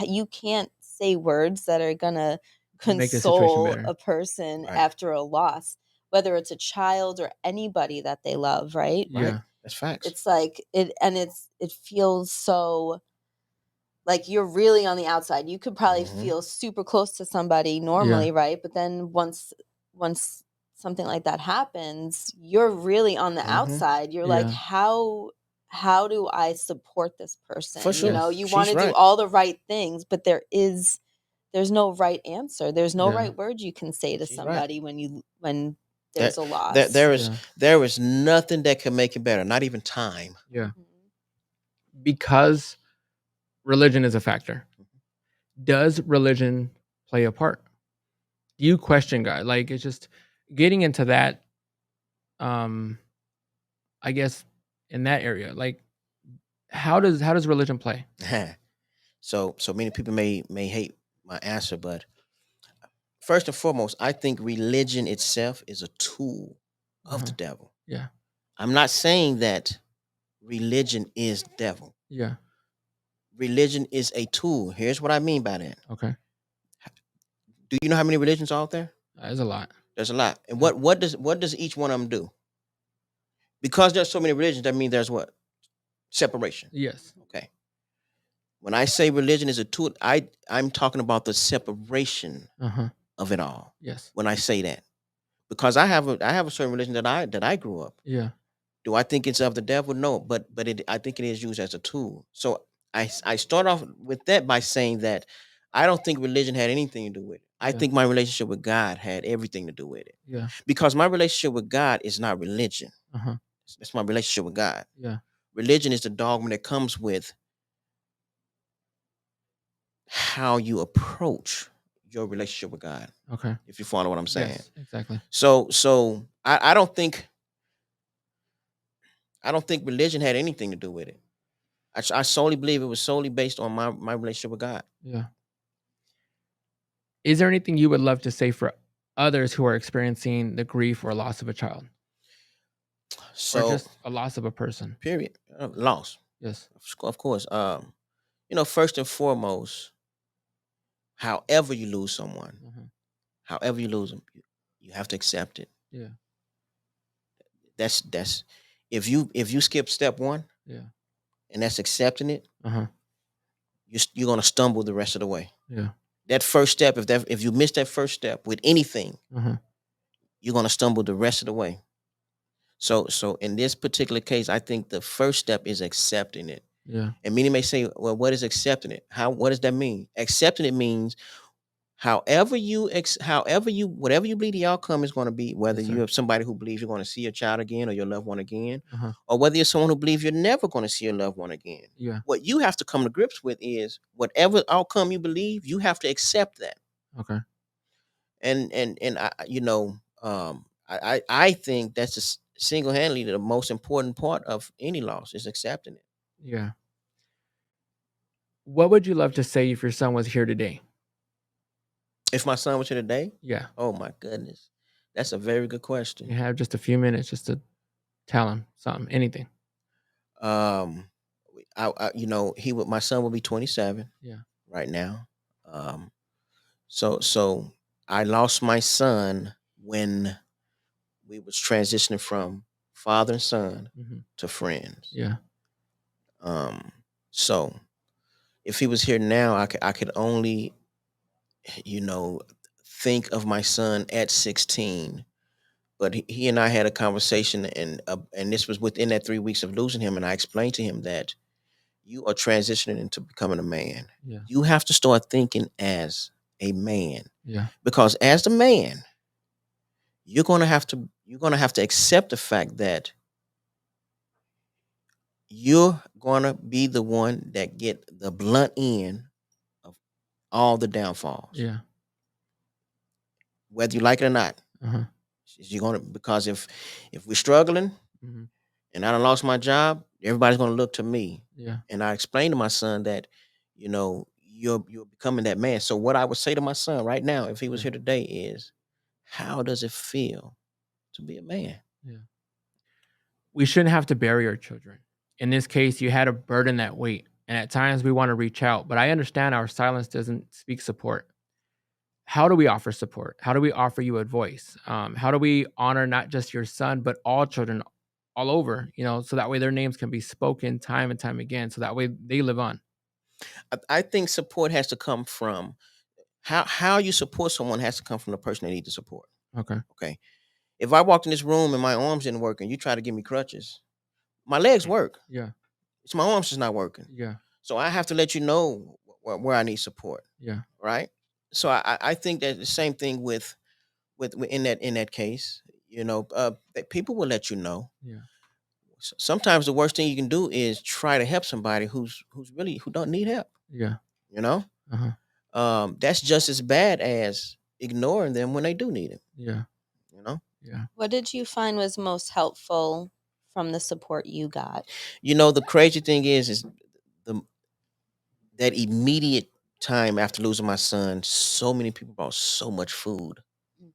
Speaker 4: you can't say words that are gonna
Speaker 2: Make the situation
Speaker 4: console
Speaker 2: better.
Speaker 4: a person
Speaker 3: Right.
Speaker 4: after a loss, whether it's a child or anybody that they love, right?
Speaker 3: Right.
Speaker 2: Yeah.
Speaker 3: That's facts.
Speaker 4: It's like it feels so like you're really on the outside. You could probably
Speaker 3: Mhm.
Speaker 4: feel super close to somebody normally, right? But then once something like that happens, you're really on the
Speaker 3: Mhm.
Speaker 4: outside. You're like,
Speaker 2: Yeah.
Speaker 4: how do I support this person?
Speaker 3: For sure.
Speaker 4: You know, you
Speaker 3: She's
Speaker 4: want to do
Speaker 3: right.
Speaker 4: all the right things, but there's no right answer. There's no
Speaker 2: Yeah.
Speaker 4: right word you can say to
Speaker 3: She's right.
Speaker 4: somebody when there's a loss.
Speaker 3: There is
Speaker 2: Yeah.
Speaker 3: there is nothing that can make it better. Not even time.
Speaker 2: Yeah.
Speaker 4: Mhm.
Speaker 2: Because religion is a factor. Does religion play a part? Do you question God? Like, it's just getting into that, I guess, in that area. Like, how does religion play?
Speaker 3: So many people may hate my answer, but first and foremost, I think religion itself is a tool of
Speaker 2: Uh-huh.
Speaker 3: the devil.
Speaker 2: Yeah.
Speaker 3: I'm not saying that religion is devil.
Speaker 2: Yeah.
Speaker 3: Religion is a tool. Here's what I mean by that.
Speaker 2: Okay.
Speaker 3: Do you know how many religions are out there?
Speaker 2: There's a lot.
Speaker 3: There's a lot. And
Speaker 2: Yeah.
Speaker 3: what does each one of them do? Because there's so many religions, that means there's what? Separation.
Speaker 2: Yes.
Speaker 3: Okay. When I say religion is a tool, I'm talking about the separation
Speaker 2: Uh-huh.
Speaker 3: of it all.
Speaker 2: Yes.
Speaker 3: When I say that, because I have a certain religion that I grew up.
Speaker 2: Yeah.
Speaker 3: Do I think it's of the devil? No, but I think it is used as a tool. So I start off with that by saying that I don't think religion had anything to do with it. I
Speaker 2: Yeah.
Speaker 3: think my relationship with God had everything to do with it.
Speaker 2: Yeah.
Speaker 3: Because my relationship with God is not religion.
Speaker 2: Uh-huh.
Speaker 3: It's my relationship with God.
Speaker 2: Yeah.
Speaker 3: Religion is the dogma that comes with how you approach your relationship with God.
Speaker 2: Okay.
Speaker 3: If you follow what I'm saying.
Speaker 2: Yes, exactly.
Speaker 3: So I don't think religion had anything to do with it. I solely believe it was solely based on my relationship with God.
Speaker 2: Yeah. Is there anything you would love to say for others who are experiencing the grief or loss of a child, or
Speaker 3: So
Speaker 2: just a loss of a person?
Speaker 3: period. Loss.
Speaker 2: Yes.
Speaker 3: Of course. First and foremost, however you lose someone,
Speaker 2: Uh-huh.
Speaker 3: however you lose them, you have to accept it.
Speaker 2: Yeah.
Speaker 3: That's if you skip step one,
Speaker 2: Yeah.
Speaker 3: and that's accepting it,
Speaker 2: Uh-huh.
Speaker 3: you're gonna stumble the rest of the way.
Speaker 2: Yeah.
Speaker 3: That first step, if you miss that first step with anything,
Speaker 2: Uh-huh.
Speaker 3: you're gonna stumble the rest of the way. So in this particular case, I think the first step is accepting it.
Speaker 2: Yeah.
Speaker 3: And many may say, well, what is accepting it? What does that mean? Accepting it means whatever you believe the outcome is going to be, whether
Speaker 2: Yes,
Speaker 3: you
Speaker 2: sir.
Speaker 3: have somebody who believes you're going to see your child again or your loved one again,
Speaker 2: Uh-huh.
Speaker 3: or whether you're someone who believes you're never going to see your loved one again.
Speaker 2: Yeah.
Speaker 3: What you have to come to grips with is whatever outcome you believe, you have to accept that.
Speaker 2: Okay.
Speaker 3: And I think that's just single-handedly the most important part of any loss is accepting it.
Speaker 2: Yeah. What would you love to say if your son was here today?
Speaker 3: If my son was here today,
Speaker 2: Yeah.
Speaker 3: oh my goodness, that's a very good question.
Speaker 2: You have just a few minutes just to tell him something, anything.
Speaker 3: My son will be 27.
Speaker 2: Yeah.
Speaker 3: Right now. So I lost my son when we was transitioning from father and son
Speaker 2: Mhm.
Speaker 3: to friends.
Speaker 2: Yeah.
Speaker 3: So if he was here now, I could only, think of my son at 16. But he and I had a conversation, and this was within that 3 weeks of losing him, and I explained to him that you are transitioning into becoming a man.
Speaker 2: Yeah.
Speaker 3: You have to start thinking as a man,
Speaker 2: Yeah.
Speaker 3: because as the man, you're gonna have to accept the fact that you're gonna be the one that get the blunt end of all the downfalls,
Speaker 2: Yeah.
Speaker 3: whether you like it or not.
Speaker 2: Uh-huh.
Speaker 3: You're gonna, because if we're struggling
Speaker 2: Mhm.
Speaker 3: and I done lost my job, everybody's gonna look to me.
Speaker 2: Yeah.
Speaker 3: And I explained to my son that, you're becoming that man. So what I would say to my son right now, if he was
Speaker 2: Yeah.
Speaker 3: here today, is how does it feel to be a man?
Speaker 2: Yeah. We shouldn't have to bury our children. In this case, you had to burden that weight. And at times we want to reach out, but I understand our silence doesn't speak support. How do we offer support? How do we offer you a voice? How do we honor not just your son, but all children all over, so that way their names can be spoken time and time again, so that way they live on?
Speaker 3: I think support has to come from how you support someone has to come from the person that needs the support.
Speaker 2: Okay.
Speaker 3: Okay. If I walked in this room and my arms didn't work and you try to give me crutches, my legs work.
Speaker 2: Yeah.
Speaker 3: It's my arms just not working.
Speaker 2: Yeah.
Speaker 3: So I have to let you know where I need support.
Speaker 2: Yeah.
Speaker 3: Right. So I think that the same thing with in that case, that people will let you know.
Speaker 2: Yeah.
Speaker 3: Sometimes the worst thing you can do is try to help somebody who don't need help.
Speaker 2: Yeah.
Speaker 3: You know, that's just as bad as ignoring them when they do need it.
Speaker 2: Yeah.
Speaker 3: You know.
Speaker 2: Yeah.
Speaker 4: What did you find was most helpful from the support you got?
Speaker 3: You know, the crazy thing is the that immediate time after losing my son, so many people brought so much food.
Speaker 4: Mhm.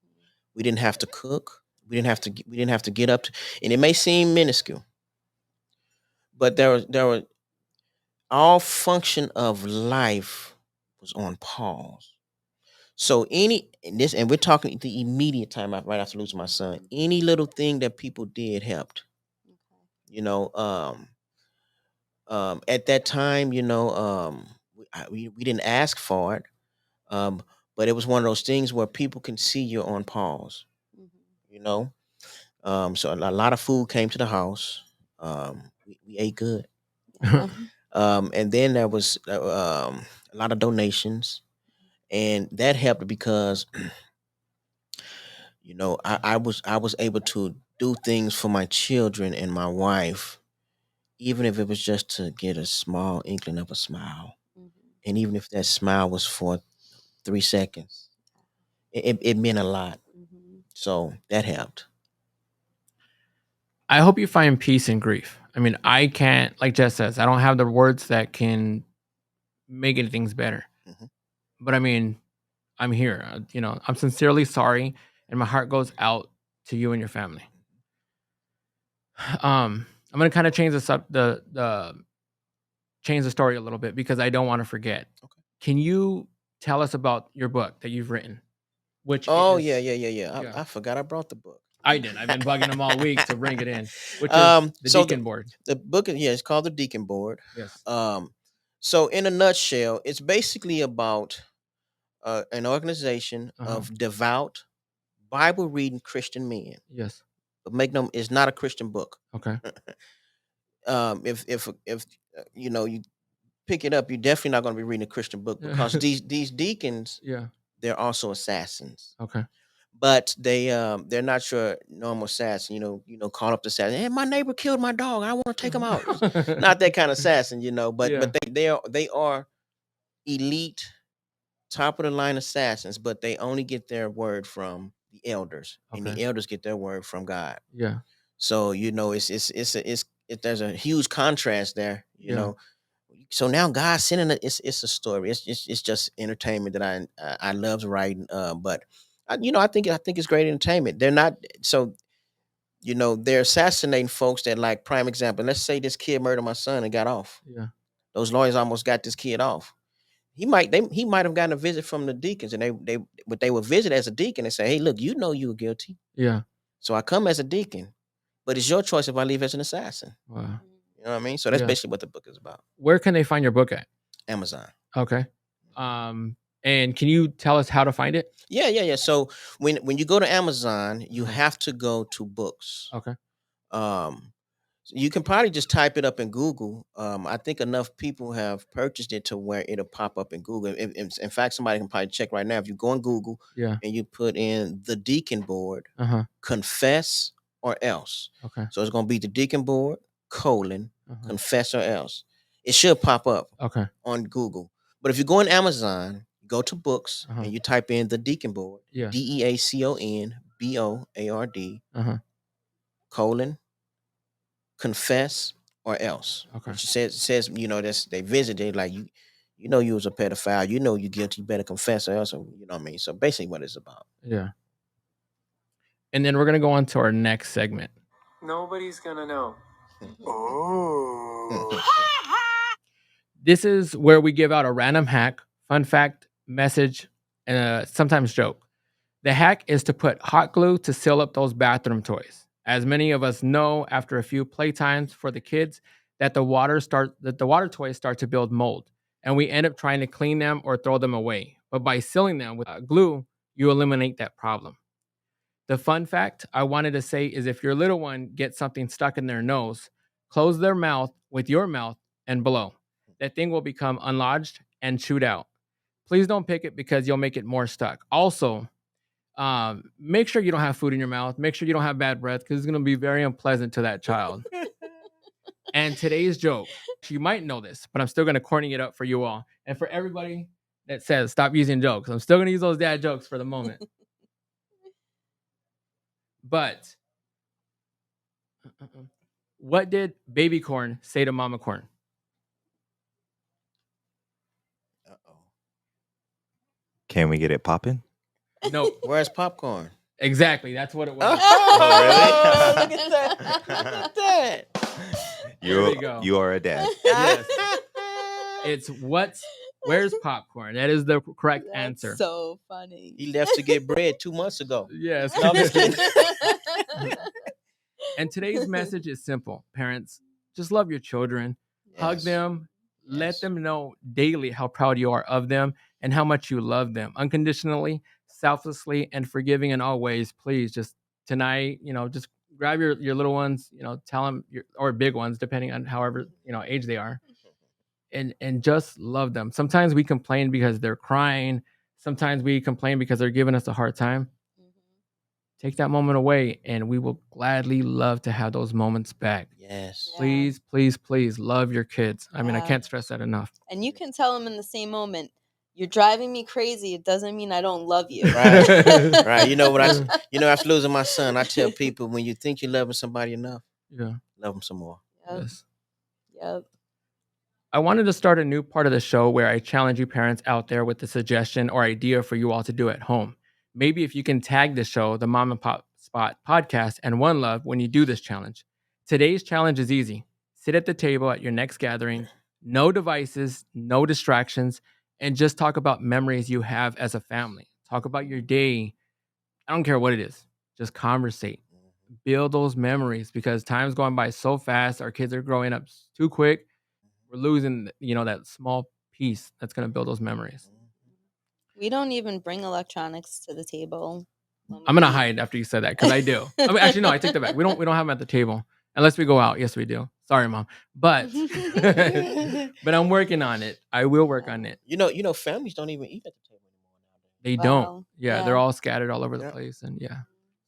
Speaker 3: We didn't have to cook. We didn't have to get up. And it may seem minuscule, but there were all function of life was on pause. So and we're talking the immediate time right after losing my son. Any little thing that people did helped.
Speaker 4: Okay.
Speaker 3: You know, at that time, we didn't ask for it, but it was one of those things where people can see you're on pause.
Speaker 4: Mhm.
Speaker 3: You know, so a lot of food came to the house. We ate good,
Speaker 4: Yeah.
Speaker 3: and then there was a lot of donations, and that helped because I was able to do things for my children and my wife, even if it was just to get a small inkling of a smile,
Speaker 4: Mhm.
Speaker 3: and even if that smile was for 3 seconds, it meant a lot.
Speaker 4: Mhm.
Speaker 3: So that helped.
Speaker 2: I hope you find peace in grief. I mean, I can't, like Jess says, I don't have the words that can make things better.
Speaker 3: Mhm.
Speaker 2: But I mean, I'm here. I'm sincerely sorry, and my heart goes out to you and your family. I'm gonna kind of change the change the story a little bit because I don't want to forget.
Speaker 3: Okay.
Speaker 2: Can you tell us about your book that you've written? Which
Speaker 3: Oh
Speaker 2: is,
Speaker 3: yeah.
Speaker 2: yeah.
Speaker 3: I forgot I brought the book.
Speaker 2: I did. I've been bugging them all week to bring it in, which is the
Speaker 3: So
Speaker 2: Deacon Board.
Speaker 3: the book, it's called the Deacon Board.
Speaker 2: Yes.
Speaker 3: So in a nutshell, it's basically about an organization of devout, Bible reading Christian men.
Speaker 2: Yes.
Speaker 3: But make no, it's not a Christian book.
Speaker 2: Okay.
Speaker 3: If you pick it up, you're definitely not going to be reading a Christian book because these deacons,
Speaker 2: Yeah.
Speaker 3: they're also assassins.
Speaker 2: Okay.
Speaker 3: But they're not your normal assassin. Call up the assassin. Hey, my neighbor killed my dog. I want to take him out. Not that kind of assassin. But
Speaker 2: Yeah.
Speaker 3: they are elite, top of the line assassins. But they only get their word from the elders, and
Speaker 2: Okay.
Speaker 3: the elders get their word from God.
Speaker 2: Yeah.
Speaker 3: So there's a huge contrast there.
Speaker 2: Yeah.
Speaker 3: So now God's sending it's a story. It's just entertainment that I love writing. But I think it's great entertainment. They're not so they're assassinating folks that, like, prime example. Let's say this kid murdered my son and got off.
Speaker 2: Yeah.
Speaker 3: Those lawyers almost got this kid off. He might have gotten a visit from the deacons, and they would visit as a deacon and say, hey, look, you were guilty.
Speaker 2: Yeah.
Speaker 3: So I come as a deacon, but it's your choice if I leave as an assassin.
Speaker 2: Wow.
Speaker 3: You know what I mean? So that's
Speaker 2: Yeah.
Speaker 3: basically what the book is about.
Speaker 2: Where can they find your book at?
Speaker 3: Amazon.
Speaker 2: Okay. And can you tell us how to find it?
Speaker 3: Yeah. So when you go to Amazon, you
Speaker 2: Uh-huh.
Speaker 3: have to go to books.
Speaker 2: Okay.
Speaker 3: So you can probably just type it up in Google. I think enough people have purchased it to where it'll pop up in Google. In fact, somebody can probably check right now. If you go on Google
Speaker 2: Yeah.
Speaker 3: and you put in the Deacon Board,
Speaker 2: Uh-huh.
Speaker 3: confess or else.
Speaker 2: Okay.
Speaker 3: So it's going to be the Deacon Board,
Speaker 2: Uh-huh.
Speaker 3: confess or else. It should pop up
Speaker 2: Okay.
Speaker 3: on Google. But if you go on Amazon, go to books
Speaker 2: Uh-huh.
Speaker 3: and you type in the Deacon Board,
Speaker 2: Yeah.
Speaker 3: DEACON BOARD, confess or else.
Speaker 2: Okay.
Speaker 3: Which says that's they visited, like, you was a pedophile, you're guilty, you better confess or else, you know what I mean. So basically what it's about.
Speaker 2: Yeah. And then we're gonna go on to our next segment.
Speaker 7: Nobody's gonna know.
Speaker 2: This is where we give out a random hack, fun fact, message, and sometimes joke. The hack is to put hot glue to seal up those bathroom toys. As many of us know, after a few playtimes for the kids, that the water toys start to build mold, and we end up trying to clean them or throw them away. But by sealing them with glue, you eliminate that problem. The fun fact I wanted to say is if your little one gets something stuck in their nose, close their mouth with your mouth and blow. That thing will become unlodged and chewed out. Please don't pick it because you'll make it more stuck. Also, make sure you don't have food in your mouth. Make sure you don't have bad breath because it's going to be very unpleasant to that child. And today's joke, you might know this, but I'm still going to corny it up for you all. And for everybody that says stop using jokes, I'm still going to use those dad jokes for the moment. But what did baby corn say to mama corn?
Speaker 3: Uh-oh.
Speaker 6: Can we get it popping?
Speaker 2: No.
Speaker 3: Where's popcorn?
Speaker 2: Exactly. That's what it was.
Speaker 3: Oh,
Speaker 6: really?
Speaker 3: Look at that. Look at that.
Speaker 2: There we go.
Speaker 6: You are a dad.
Speaker 2: Yes. It's where's popcorn? That is the correct
Speaker 4: That's
Speaker 2: answer.
Speaker 4: so funny.
Speaker 3: He left to get bread 2 months ago.
Speaker 2: Yes.
Speaker 3: No, I'm just kidding.
Speaker 2: And today's message is simple. Parents, just love your children. Hug
Speaker 3: Yes.
Speaker 2: them.
Speaker 3: Yes.
Speaker 2: Let them know daily how proud you are of them and how much you love them unconditionally, selflessly, and forgiving in all ways. Please, just tonight, just grab your little ones, tell them, or big ones, depending on however, age they are, and just love them. Sometimes we complain because they're crying. Sometimes we complain because they're giving us a hard time. Take that moment away, and we will gladly love to have those moments back.
Speaker 3: Yes.
Speaker 2: Please, please, please love your kids. I mean, I
Speaker 4: Yeah.
Speaker 2: can't stress that enough.
Speaker 4: And you can tell them in the same moment, you're driving me crazy. It doesn't mean I don't love you.
Speaker 3: Right. Right. After losing my son, I tell people, when you think you're loving somebody enough,
Speaker 2: Yeah.
Speaker 3: love them some more.
Speaker 4: Yep.
Speaker 2: Yes.
Speaker 4: Yep.
Speaker 2: I wanted to start a new part of the show where I challenge you parents out there with a suggestion or idea for you all to do at home. Maybe if you can tag the show, the Mom and Pop Spot podcast, and One Love when you do this challenge. Today's challenge is easy. Sit at the table at your next gathering, no devices, no distractions, and just talk about memories you have as a family. Talk about your day. I don't care what it is. Just conversate. Build those memories, because time's going by so fast. Our kids are growing up too quick. We're losing, that small piece that's going to build those memories.
Speaker 4: We don't even bring electronics to the table. when
Speaker 2: I'm going to
Speaker 4: we eat.
Speaker 2: hide after you said that, because I do. Actually, no, I take that back. We don't have them at the table unless we go out. Yes, we do. Sorry, Mom. But but I'm working on it. I will work on it.
Speaker 3: Families don't even eat at the table anymore nowadays.
Speaker 2: They
Speaker 4: Wow.
Speaker 2: don't. Yeah, they're
Speaker 4: Yeah.
Speaker 2: all scattered all over the
Speaker 3: Yep.
Speaker 2: place. And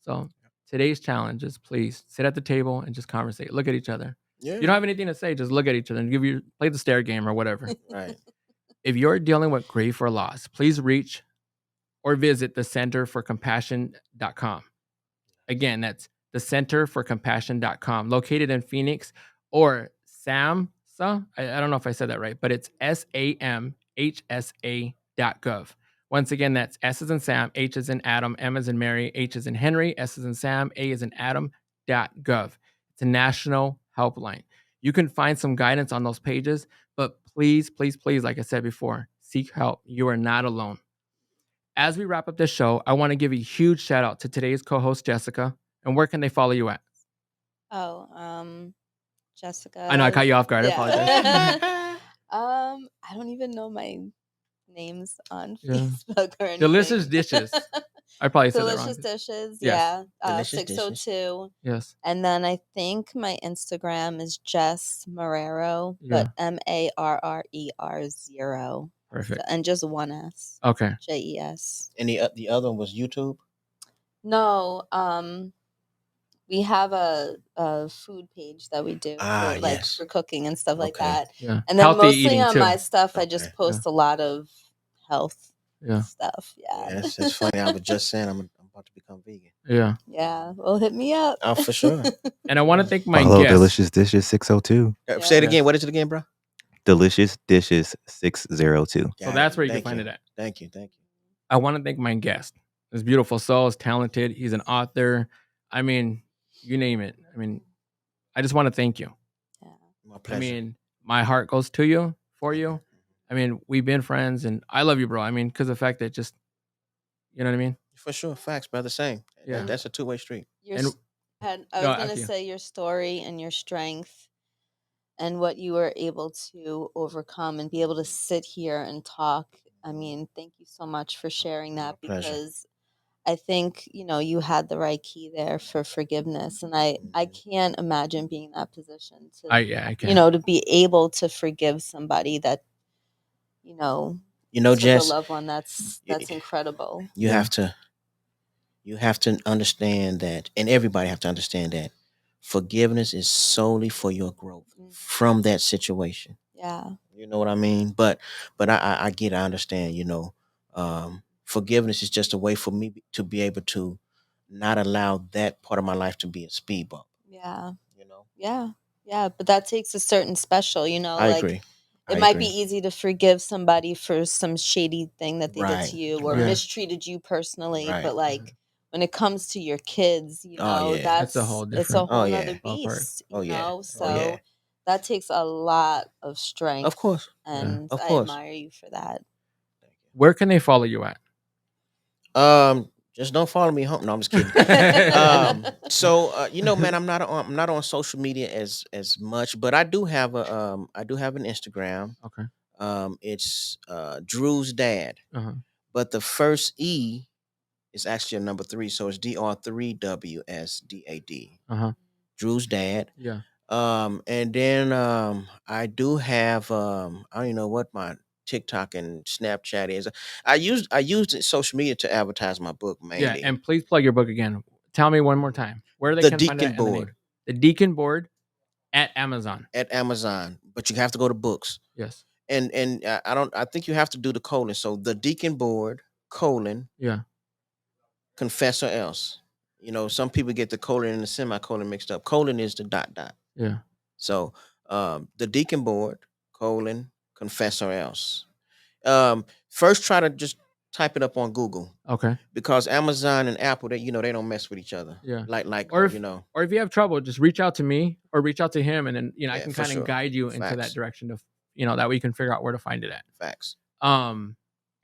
Speaker 2: so today's challenge is, please sit at the table and just conversate. Look at each other.
Speaker 3: Yeah.
Speaker 2: You don't have anything to say, just look at each other and play the stare game or whatever.
Speaker 3: Right.
Speaker 2: If you're dealing with grief or loss, please reach or visit the centerforcompassion.com. Again, that's the centerforcompassion.com, located in Phoenix, or SAMHSA. I don't know if I said that right, but it's SAMHSA.gov. Once again, that's S as in Sam, H as in Adam, M as in Mary, H as in Henry, S as in Sam, A as in Adam.gov. It's a national helpline. You can find some guidance on those pages, but please, please, please, like I said before, seek help. You are not alone. As we wrap up this show, I want to give a huge shout out to today's co-host, Jessica. And where can they follow you at?
Speaker 4: Jessica.
Speaker 2: I know I caught you off guard. I
Speaker 4: Yeah.
Speaker 2: apologize.
Speaker 4: I don't even know my names on
Speaker 2: Yeah.
Speaker 4: Facebook or anything.
Speaker 2: Delicious Dishes. I probably said that
Speaker 4: Delicious
Speaker 2: wrong.
Speaker 4: Dishes.
Speaker 2: Yes.
Speaker 4: Yeah.
Speaker 3: Delicious Dishes.
Speaker 4: 602.
Speaker 2: Yes.
Speaker 4: And then I think my Instagram is Jess Marrero,
Speaker 2: Yeah.
Speaker 4: but MARRER0.
Speaker 2: Perfect.
Speaker 4: And just one S.
Speaker 2: Okay.
Speaker 4: JES.
Speaker 3: And the other one was YouTube.
Speaker 4: No, we have a food page that we do for,
Speaker 3: yes.
Speaker 4: for cooking and stuff like
Speaker 3: Okay.
Speaker 4: that.
Speaker 2: Yeah.
Speaker 4: And then
Speaker 2: Healthy
Speaker 4: mostly
Speaker 2: eating
Speaker 4: on
Speaker 2: too.
Speaker 4: my stuff, I just
Speaker 3: Okay.
Speaker 4: post a lot of health
Speaker 2: Yeah.
Speaker 4: stuff. Yeah.
Speaker 3: Yeah, that's funny. I was just saying I'm about to become vegan.
Speaker 2: Yeah.
Speaker 4: Yeah. Well, hit me up.
Speaker 3: Oh, for sure.
Speaker 2: And I want to thank my
Speaker 6: Follow
Speaker 2: guest.
Speaker 6: Delicious Dishes 602.
Speaker 3: Say it
Speaker 2: Yes.
Speaker 3: again. What is it again, bro?
Speaker 6: Delicious Dishes 602.
Speaker 2: So that's where you can
Speaker 3: Thank
Speaker 2: find it at.
Speaker 3: Thank you.
Speaker 2: I want to thank my guest. This beautiful soul is talented. He's an author. I mean, you name it. I mean, I just want to thank you.
Speaker 4: Yeah.
Speaker 3: My pleasure.
Speaker 2: I mean, my heart goes to you, for you. I mean, we've been friends, and I love you, bro. I mean, because the fact that just, you know what I mean?
Speaker 3: For sure. Facts, brother. Same.
Speaker 2: Yeah.
Speaker 3: That's a two-way street.
Speaker 4: Your
Speaker 2: And-
Speaker 4: s- had- I
Speaker 2: No,
Speaker 4: was going
Speaker 2: after
Speaker 4: to
Speaker 2: you.
Speaker 4: say your story and your strength and what you were able to overcome and be able to sit here and talk. I mean, thank you so much for sharing that,
Speaker 3: My pleasure.
Speaker 4: because I think, you had the right key there for forgiveness. And I can't imagine being in that position to,
Speaker 2: I can.
Speaker 4: to be able to forgive somebody that, took
Speaker 3: Jess,
Speaker 4: a loved one. That's incredible.
Speaker 3: you have to understand that, and everybody have to understand that forgiveness is solely for your growth from that situation.
Speaker 4: Yeah.
Speaker 3: You know what I mean? But I get, I understand. Forgiveness is just a way for me to be able to not allow that part of my life to be a speed bump.
Speaker 4: Yeah.
Speaker 3: You know,
Speaker 4: Yeah, but that takes a certain special,
Speaker 3: I
Speaker 4: like
Speaker 3: agree.
Speaker 4: it
Speaker 3: I
Speaker 4: might be
Speaker 3: agree.
Speaker 4: easy to forgive somebody for some shady thing that they did
Speaker 3: Right.
Speaker 4: to you or
Speaker 2: Yeah.
Speaker 4: mistreated you personally,
Speaker 3: Right.
Speaker 4: but like when it comes to your kids,
Speaker 3: Oh yeah.
Speaker 2: That's a whole
Speaker 4: it's a
Speaker 2: different
Speaker 4: whole
Speaker 3: Oh
Speaker 4: nother
Speaker 3: yeah.
Speaker 2: ballpark.
Speaker 4: beast,
Speaker 3: Oh yeah. Oh yeah.
Speaker 4: So that takes a lot of strength.
Speaker 3: Of course.
Speaker 4: And
Speaker 3: Of
Speaker 4: I
Speaker 3: course.
Speaker 4: admire you for that.
Speaker 2: Where can they follow you at?
Speaker 3: Just don't follow me home. No, I'm just kidding. Man, I'm not on social media as much, but I do have an Instagram.
Speaker 2: Okay.
Speaker 3: It's Drew's dad,
Speaker 2: Uh-huh.
Speaker 3: but the first E is actually a number 3, so it's DR3WSDAD.
Speaker 2: Uh-huh.
Speaker 3: Drew's dad.
Speaker 2: Yeah.
Speaker 3: And then I do have I don't even know what my TikTok and Snapchat is. I used social media to advertise my book
Speaker 2: Yeah.
Speaker 3: mainly.
Speaker 2: And please plug your book again. Tell me one more time. Where they
Speaker 3: The
Speaker 2: can find
Speaker 3: Deacon
Speaker 2: it and the name.
Speaker 3: Board
Speaker 2: The Deacon Board at Amazon.
Speaker 3: at Amazon, but you have to go to books.
Speaker 2: Yes.
Speaker 3: And I think you have to do the colon. So the Deacon Board colon
Speaker 2: Yeah.
Speaker 3: confess or else. Some people get the colon and the semicolon mixed up. Colon is the dot.
Speaker 2: Yeah.
Speaker 3: So the Deacon Board colon confess or else. First try to just type it up on Google.
Speaker 2: Okay.
Speaker 3: Because Amazon and Apple, they don't mess with each other.
Speaker 2: Yeah.
Speaker 3: Or
Speaker 2: if you have trouble, just reach out to me or reach out to him, and then I can kind of guide you into that direction of that way you can figure out where to find it at.
Speaker 3: Facts.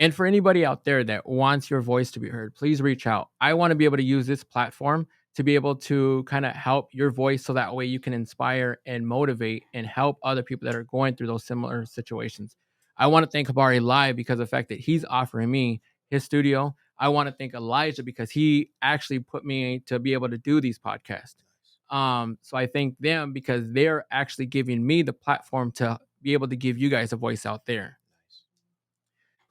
Speaker 2: And for anybody out there that wants your voice to be heard, please reach out. I want to be able to use this platform to be able to kind of help your voice, so that way you can inspire and motivate and help other people that are going through those similar situations. I want to thank Habari Live because of the fact that he's offering me his studio. I want to thank Elijah because he actually put me to be able to do these podcasts. So I thank them because they're actually giving me the platform to be able to give you guys a voice out there.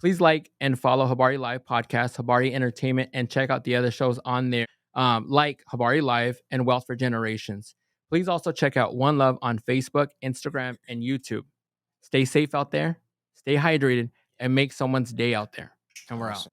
Speaker 2: Please like and follow Habari Live Podcast, Habari Entertainment, and check out the other shows on there, like Habari Live and Wealth for Generations. Please also check out One Love on Facebook, Instagram, and YouTube. Stay safe out there, stay hydrated, and make someone's day out there. And we're out.